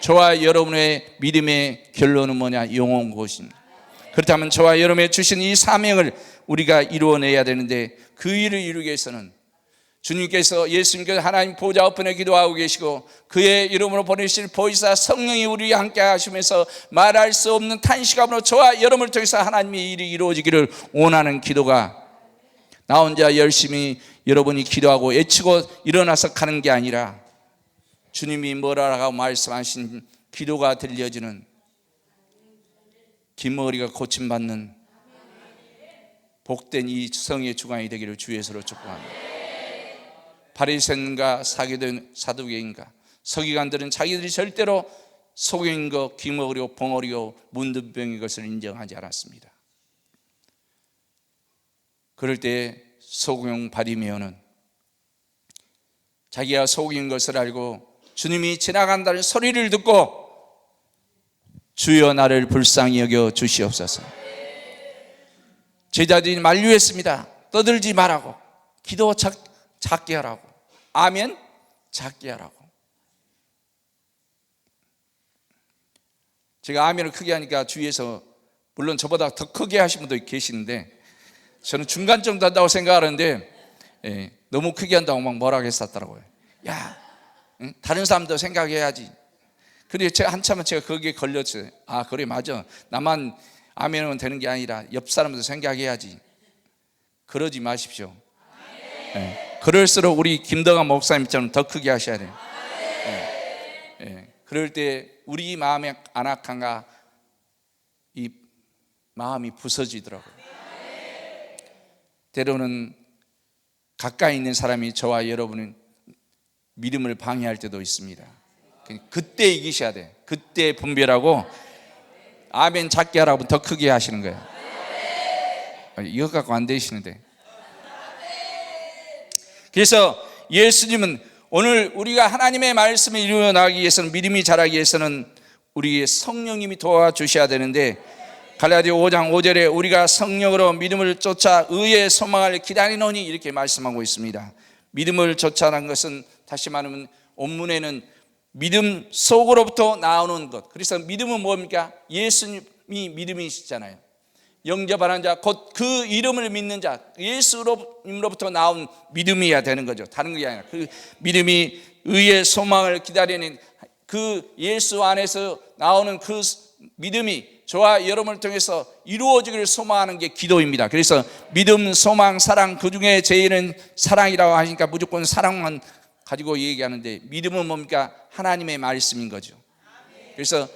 저와 여러분의 믿음의 결론은 뭐냐? 영혼 구원입니다. 그렇다면 저와 여러분의 주신 이 사명을 우리가 이루어내야 되는데 그 일을 이루기 위해서는 주님께서 예수님께서 하나님 보좌 우편에 기도하고 계시고 그의 이름으로 보내실 보혜사 성령이 우리와 함께 하시면서 말할 수 없는 탄식함으로 저와 여러분을 통해서 하나님의 일이 이루어지기를 원하는 기도가 나 혼자 열심히 여러분이 기도하고 외치고 일어나서 가는 게 아니라 주님이 뭐라고 말씀하신 기도가 들려지는 김어리가 고침받는 복된 이 성의 주관이 되기를 주 예수로 축복합니다. 바리새인과 사두개인가 서기관들은 자기들이 절대로 속인 것, 김어리요 봉어리요 문둥병인 것을 인정하지 않았습니다. 그럴 때 소경 바리메오는 자기가 속인 것을 알고 주님이 지나간다는 소리를 듣고 주여 나를 불쌍히 여겨 주시옵소서. 제자들이 만류했습니다. 떠들지 말라고, 기도 작게 하라고, 아멘 작게 하라고. 제가 아멘을 크게 하니까 주위에서 물론 저보다 더 크게 하신 분도 계시는데 저는 중간 정도 한다고 생각하는데 너무 크게 한다고 막 뭐라고 했었더라고요. 야, 다른 사람도 생각해야지. 근데 제가 한참은 제가 거기에 걸렸어요. 아 그래 맞아, 나만 아멘하면 되는 게 아니라 옆 사람도 생각해야지. 그러지 마십시오. 그럴수록 우리 김덕환 목사님처럼 더 크게 하셔야 돼요. 그럴 때 우리 마음의 안악함과 이 마음이 부서지더라고요. 때로는 가까이 있는 사람이 저와 여러분은 믿음을 방해할 때도 있습니다. 그때 이기셔야 돼. 그때 분별하고 아멘 작게 하라고 더 크게 하시는 거예요. 이거 갖고 안 되시는데. 그래서 예수님은 오늘 우리가 하나님의 말씀을 이루어 나가기 위해서는, 믿음이 자라기 위해서는 우리의 성령님이 도와주셔야 되는데, 갈라디아 5장 5절에 우리가 성령으로 믿음을 쫓아 의의 소망을 기다리노니 이렇게 말씀하고 있습니다. 믿음을 쫓아라는 것은 다시 말하면 원문에는 믿음 속으로부터 나오는 것. 그래서 믿음은 뭡니까? 예수님이 믿음이시잖아요. 영접하는 자, 곧 그 이름을 믿는 자, 예수님으로부터 나온 믿음이어야 되는 거죠. 다른 게 아니라 그 믿음이 의의 소망을 기다리는 그 예수 안에서 나오는 그 믿음이 저와 여러분을 통해서 이루어지기를 소망하는 게 기도입니다. 그래서 믿음, 소망, 사랑, 그 중에 제일은 사랑이라고 하니까 무조건 사랑만 가지고 얘기하는데, 믿음은 뭡니까? 하나님의 말씀인 거죠. 그래서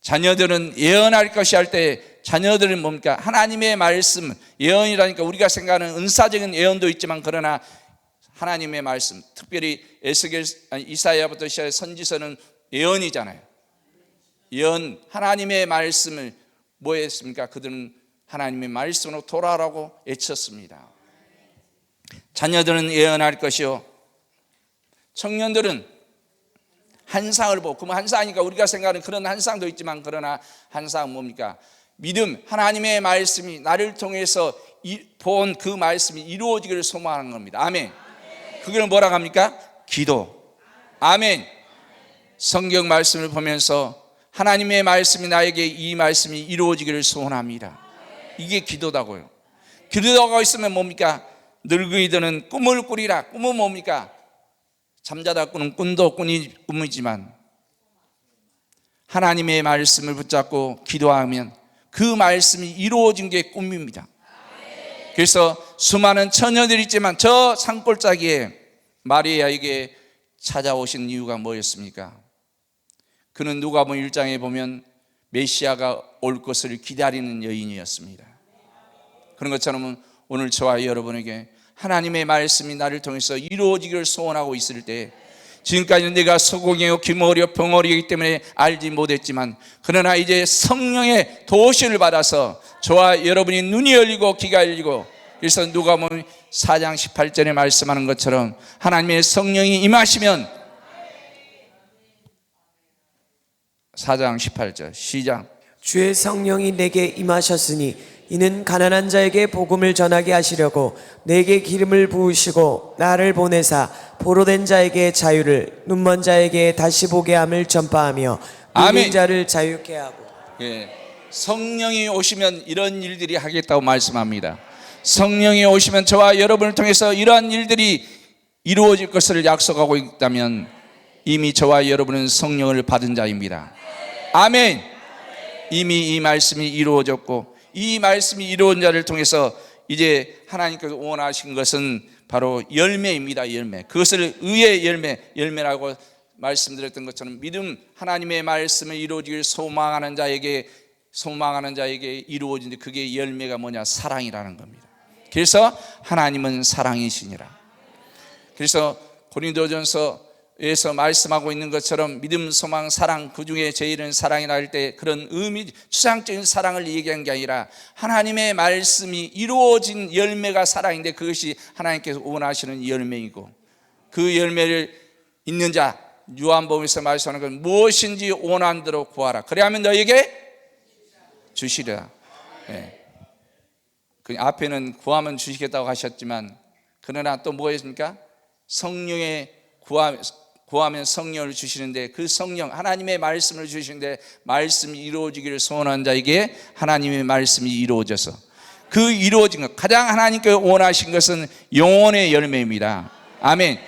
자녀들은 예언할 것이 할 때 자녀들은 뭡니까? 하나님의 말씀, 예언이라니까 우리가 생각하는 은사적인 예언도 있지만 그러나 하나님의 말씀, 특별히 에스겔, 이사야부터 시작해 선지서는 예언이잖아요. 예언, 하나님의 말씀을 뭐 했습니까? 그들은 하나님의 말씀으로 돌아오라고 외쳤습니다. 자녀들은 예언할 것이요, 청년들은 한상을 보고, 그러면 한상이니까 우리가 생각하는 그런 한상도 있지만 그러나 한상은 뭡니까? 믿음, 하나님의 말씀이 나를 통해서 본 그 말씀이 이루어지기를 소망하는 겁니다. 아멘. 그걸 뭐라고 합니까? 기도. 아멘. 성경 말씀을 보면서 하나님의 말씀이 나에게 이 말씀이 이루어지기를 소원합니다. 이게 기도다고요. 기도가 있으면 뭡니까? 늙은이들은 꿈을 꾸리라. 꿈은 뭡니까? 잠자다 꾸는 꿈도 꿈이지만 하나님의 말씀을 붙잡고 기도하면 그 말씀이 이루어진 게 꿈입니다. 그래서 수많은 처녀들이 있지만 저 산골짜기에 마리아에게 찾아오신 이유가 뭐였습니까? 그는 누가복음 1장에 보면 메시아가 올 것을 기다리는 여인이었습니다. 그런 것처럼 오늘 저와 여러분에게 하나님의 말씀이 나를 통해서 이루어지기를 소원하고 있을 때, 지금까지는 내가 소공이요 귀머리요 병어리이기 때문에 알지 못했지만 그러나 이제 성령의 도시를 받아서 저와 여러분이 눈이 열리고 귀가 열리고, 그래서 누가복음 4장 18절에 말씀하는 것처럼 하나님의 성령이 임하시면, 4장 18절 시작. 주의 성령이 내게 임하셨으니 이는 가난한 자에게 복음을 전하게 하시려고 내게 기름을 부으시고 나를 보내사 포로된 자에게 자유를, 눈먼 자에게 다시 보게 함을 전파하며 눌린 자를 자유케 하고. 성령이 오시면 이런 일들이 하겠다고 말씀합니다. 성령이 오시면 저와 여러분을 통해서 이러한 일들이 이루어질 것을 약속하고 있다면 이미 저와 여러분은 성령을 받은 자입니다. 아멘. 이미 이 말씀이 이루어졌고 이 말씀이 이루어진 자를 통해서 이제 하나님께서 원하신 것은 바로 열매입니다. 열매. 그것을 의의 열매라고 말씀드렸던 것처럼 믿음, 하나님의 말씀을 이루어지길 소망하는 자에게 소망하는 자에게 이루어지는데 그게 열매가 뭐냐? 사랑이라는 겁니다. 그래서 하나님은 사랑이시니라. 그래서 고린도전서에서 말씀하고 있는 것처럼 믿음, 소망, 사랑, 그 중에 제일은 사랑이라 할 때 그런 추상적인 사랑을 얘기한 게 아니라 하나님의 말씀이 이루어진 열매가 사랑인데 그것이 하나님께서 원하시는 열매이고, 그 열매를 있는 자, 요한복음에서 말씀하는 건 무엇인지 원하는 대로 구하라. 그래야면 너에게 주시리라. 네. 그 앞에는 구하면 주시겠다고 하셨지만, 그러나 또 뭐가 있습니까? 성령의 구하면 성령을 주시는데, 그 성령 하나님의 말씀을 주시는데, 말씀이 이루어지기를 소원하는 자에게 하나님의 말씀이 이루어져서, 그 이루어진 것, 가장 하나님께 원하신 것은 영혼의 열매입니다. 아멘.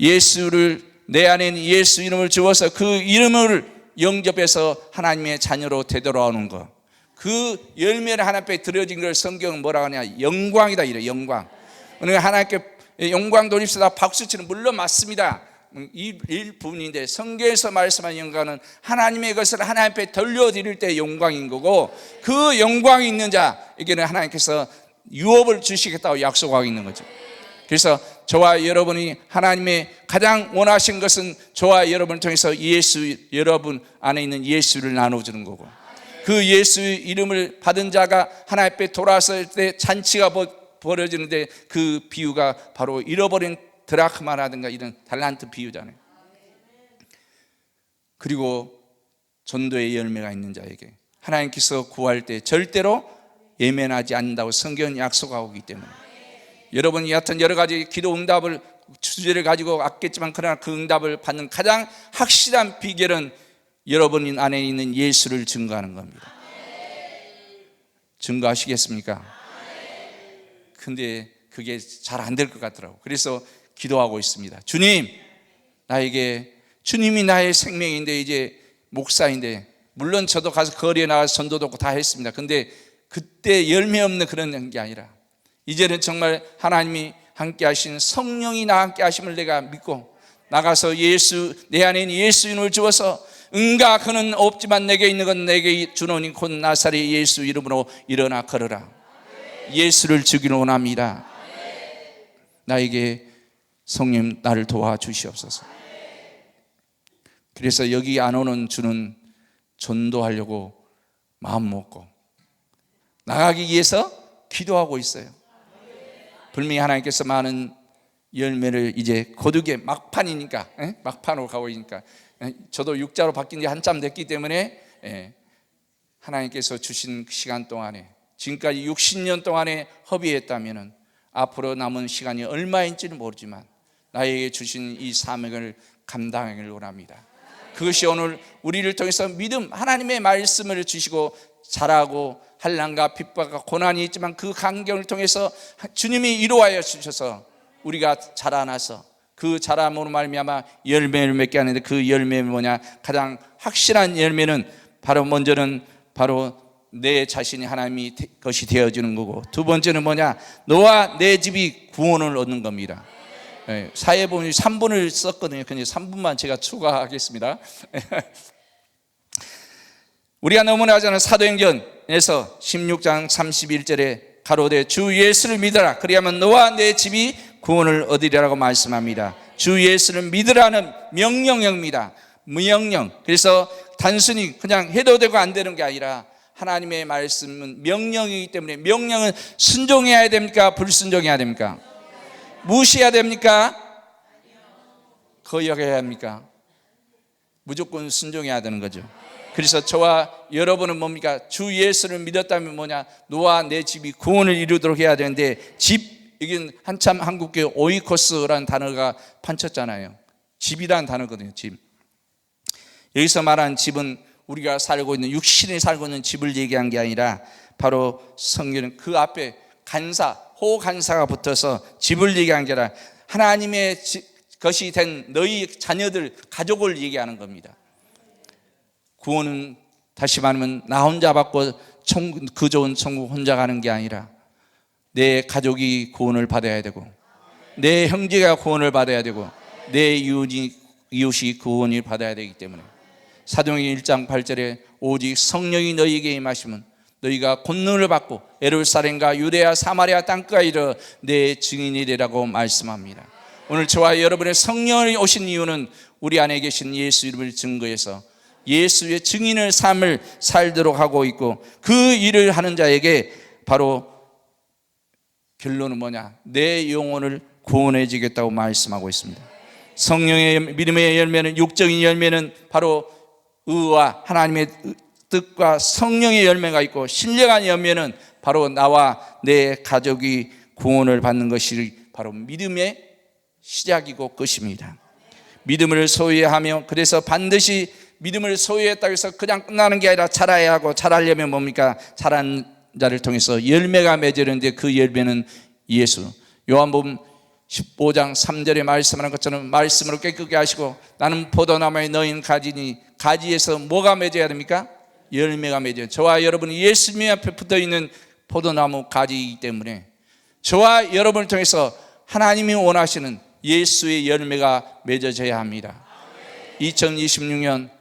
예수를, 내 안에 예수 이름을 주어서 그 이름을 영접해서 하나님의 자녀로 되돌아오는 것, 그 열매를 하나님 앞에 드려진 걸 성경은 뭐라고 하냐? 영광이다 이래. 영광. 그러니까 하나님께 영광 돌립시다 박수치는 물론 맞습니다. 이 일부분인데, 성경에서 말씀한 영광은 하나님의 것을 하나님 앞에 돌려드릴 때 영광인 거고, 그 영광이 있는 자에게는 하나님께서 유업을 주시겠다고 약속하고 있는 거죠. 그래서 저와 여러분이 하나님의 가장 원하신 것은 저와 여러분을 통해서 여러분 안에 있는 예수를 나눠주는 거고, 그 예수 이름을 받은 자가 하나님 앞에 돌아설 때 잔치가 벌어지는데, 그 비유가 바로 잃어버린 드라크마라든가 이런 달란트 비유잖아요. 그리고 전도의 열매가 있는 자에게 하나님께서 구할 때 절대로 예면하지 않는다고 성경은 약속하고 있기 때문에, 여러분이 여하튼 여러 가지 기도 응답을 주제를 가지고 왔겠지만, 그러나 그 응답을 받는 가장 확실한 비결은 여러분 안에 있는 예수를 증거하는 겁니다. 증거하시겠습니까? 근데 그게 잘 안 될 것 같더라고요. 그래서 기도하고 있습니다. 주님이 나의 생명인데, 이제 목사인데, 물론 저도 가서 거리에 나가서 전도도 하고 다 했습니다. 근데 그때 열매 없는 그런 게 아니라, 이제는 정말 하나님이 함께 하신 성령이 나와 함께 하심을 내가 믿고 나가서 내 안에 있는 예수 이름을 주어서, 응가 그는 없지만 내게 있는 건 내게 주노니 곧 나사렛 예수 이름으로 일어나 걸어라. 예수를 주기를 원합니다. 나에게 성령 나를 도와주시옵소서. 그래서 여기 안 오는 주는 전도하려고 마음 먹고 나가기 위해서 기도하고 있어요. 분명히 하나님께서 많은 열매를 이제 거두게 막판이니까, 막판으로 가고 있으니까, 저도 육자로 바뀐 지 한참 됐기 때문에 하나님께서 주신 시간 동안에, 지금까지 60년 동안에 허비했다면 앞으로 남은 시간이 얼마인지는 모르지만 나에게 주신 이 사명을 감당하기를 원합니다. 그것이 오늘 우리를 통해서 믿음, 하나님의 말씀을 주시고 자라고 한란과 핍박과 고난이 있지만 그 간격을 통해서 주님이 이루어하여 주셔서 우리가 자라나서 그 자람으로 말미암아 열매를 맺게 하는데, 그 열매는 뭐냐? 가장 확실한 열매는 바로 먼저는 바로 내 자신이 하나님이 것이 되어지는 거고, 두 번째는 뭐냐? 너와 내 집이 구원을 얻는 겁니다. 사회복음이 3분을 썼거든요. 근데 3분만 제가 추가하겠습니다. 우리가 너무나 아는 사도행전에서 16장 31절에 가로되 주 예수를 믿어라. 그리하면 너와 내 집이 구원을 얻으리라고 말씀합니다. 주 예수를 믿으라는 명령입니다. 명령. 그래서 단순히 그냥 해도 되고 안 되는 게 아니라 하나님의 말씀은 명령이기 때문에, 명령은 순종해야 됩니까? 불순종해야 됩니까? 무시해야 됩니까? 거역해야 합니까? 무조건 순종해야 되는 거죠. 그래서 저와 여러분은 뭡니까? 주 예수를 믿었다면 뭐냐? 너와 내 집이 구원을 이루도록 해야 되는데, 집, 이건 한참 한국교회 오이코스라는 단어가 판쳤잖아요. 집이라는 단어거든요. 집. 여기서 말하는 집은 우리가 살고 있는, 육신에 살고 있는 집을 얘기한 게 아니라, 바로 성경은 그 앞에 호간사가 붙어서 집을 얘기한 게 아니라 하나님의 것이 된 너희 자녀들, 가족을 얘기하는 겁니다. 구원은 다시 말하면 나 혼자 받고 그 좋은 천국 혼자 가는 게 아니라 내 가족이 구원을 받아야 되고, 내 형제가 구원을 받아야 되고, 내 이웃이 구원을 받아야 되기 때문에 사도행전 1장 8절에 오직 성령이 너희에게 임하시면 너희가 권능을 받고 예루살렘과 유대야 사마리아 땅까지 이르러 내 증인이 되라고 말씀합니다. 오늘 저와 여러분의 성령이 오신 이유는 우리 안에 계신 예수 이름을 증거해서 예수의 증인의 삶을 살도록 하고 있고, 그 일을 하는 자에게 바로 결론은 뭐냐? 내 영혼을 구원해 주겠다고 말씀하고 있습니다. 성령의 믿음의 열매는, 육적인 열매는 바로 의와 하나님의 뜻과 성령의 열매가 있고, 신령한 열매는 바로 나와 내 가족이 구원을 받는 것이 바로 믿음의 시작이고 끝입니다. 믿음을 소유하며, 그래서 반드시 믿음을 소유했다고 해서 그냥 끝나는 게 아니라 자라야 하고, 자라려면 뭡니까? 자란 자를 통해서 열매가 맺어지는데 그 열매는 예수. 요한복음 15장 3절에 말씀하는 것처럼 말씀으로 깨끗게 하시고 나는 포도나무에 너희는 가지니, 가지에서 뭐가 맺어야 됩니까? 열매가 맺어요. 저와 여러분이 예수님 앞에 붙어있는 포도나무 가지이기 때문에 저와 여러분을 통해서 하나님이 원하시는 예수의 열매가 맺어져야 합니다. 2026년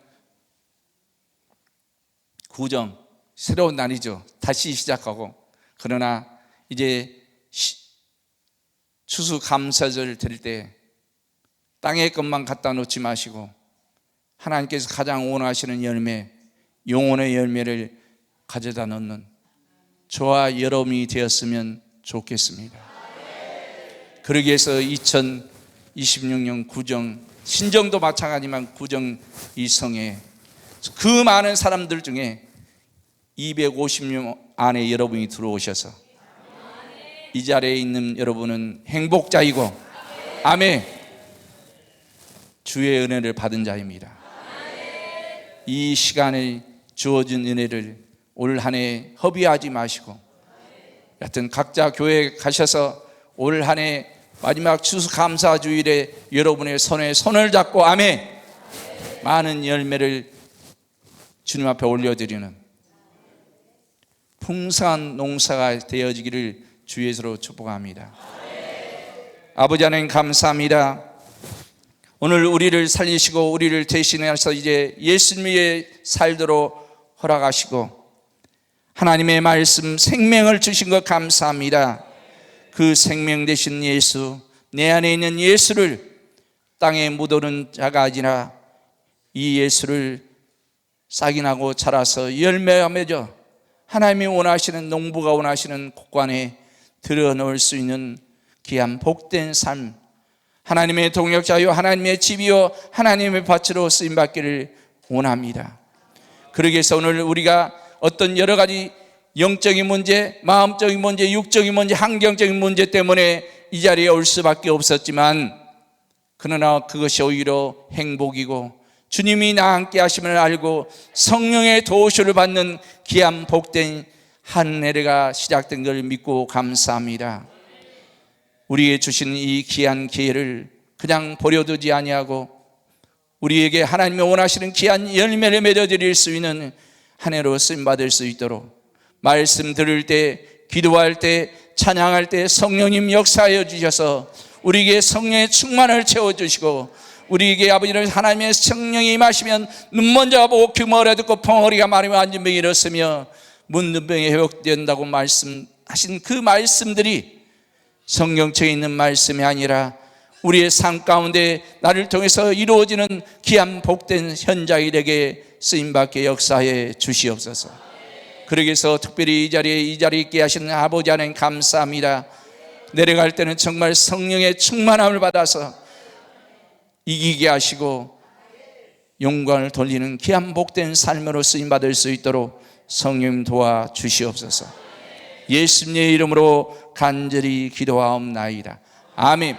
구정, 새로운 날이죠. 다시 시작하고, 그러나 이제 추수감사절을 드릴 때 땅의 것만 갖다 놓지 마시고 하나님께서 가장 원하시는 열매, 영혼의 열매를 가져다 놓는 저와 여러분이 되었으면 좋겠습니다. 그러기 위해서 2026년 구정, 신정도 마찬가지지만 구정 이 성에 그 많은 사람들 중에 250명 안에 여러분이 들어오셔서 이 자리에 있는 여러분은 행복자이고, 아멘, 주의 은혜를 받은 자입니다. 이 시간에 주어진 은혜를 올 한 해 허비하지 마시고, 여하튼 각자 교회에 가셔서 올 한 해 마지막 추수감사주일에 여러분의 손에 손을 잡고, 아멘, 많은 열매를 주님 앞에 올려드리는 풍성한 농사가 되어지기를 주 예수로 축복합니다. 아버지 하나님 감사합니다. 오늘 우리를 살리시고 우리를 대신해서 이제 예수님의 살도록 허락하시고 하나님의 말씀 생명을 주신 것 감사합니다. 그 생명 되신 예수, 내 안에 있는 예수를 땅에 묻어놓은 자가 아니라 이 예수를 싹이 나고 자라서 열매가 맺어 하나님이 원하시는, 농부가 원하시는 곳간에 들여놓을 수 있는 귀한 복된 삶, 하나님의 동역자요 하나님의 집이요 하나님의 밭으로 쓰임받기를 원합니다. 그러기 위해서 오늘 우리가 어떤 여러 가지 영적인 문제, 마음적인 문제, 육적인 문제, 환경적인 문제 때문에 이 자리에 올 수밖에 없었지만, 그러나 그것이 오히려 행복이고 주님이 나와 함께 하심을 알고 성령의 도우심을 받는 귀한 복된 한 해가 시작된 걸 믿고 감사합니다. 우리에게 주신 이 귀한 기회를 그냥 버려두지 아니하고 우리에게 하나님이 원하시는 귀한 열매를 맺어드릴 수 있는 한 해로 쓰임받을 수 있도록, 말씀 들을 때, 기도할 때, 찬양할 때 성령님 역사하여 주셔서 우리에게 성령의 충만을 채워주시고, 우리에게 아버지는 하나님의 성령이 임하시면 눈 먼저 보고 귀 멀어 듣고 펑어리가 마르며 앉은 병이 일었으며 묻는 병이 회복된다고 말씀하신 그 말씀들이 성경책에 있는 말씀이 아니라 우리의 삶 가운데 나를 통해서 이루어지는 귀한 복된 현장이 되게 쓰임받게 역사해 주시옵소서. 그러기 위해서 특별히 이 자리에 있게 하시는 아버지 하나님 감사합니다. 내려갈 때는 정말 성령의 충만함을 받아서 이기게 하시고 영광을 돌리는 귀한 복된 삶으로 쓰임받을 수 있도록 성령 도와주시옵소서. 예수님의 이름으로 간절히 기도하옵나이다. 아멘.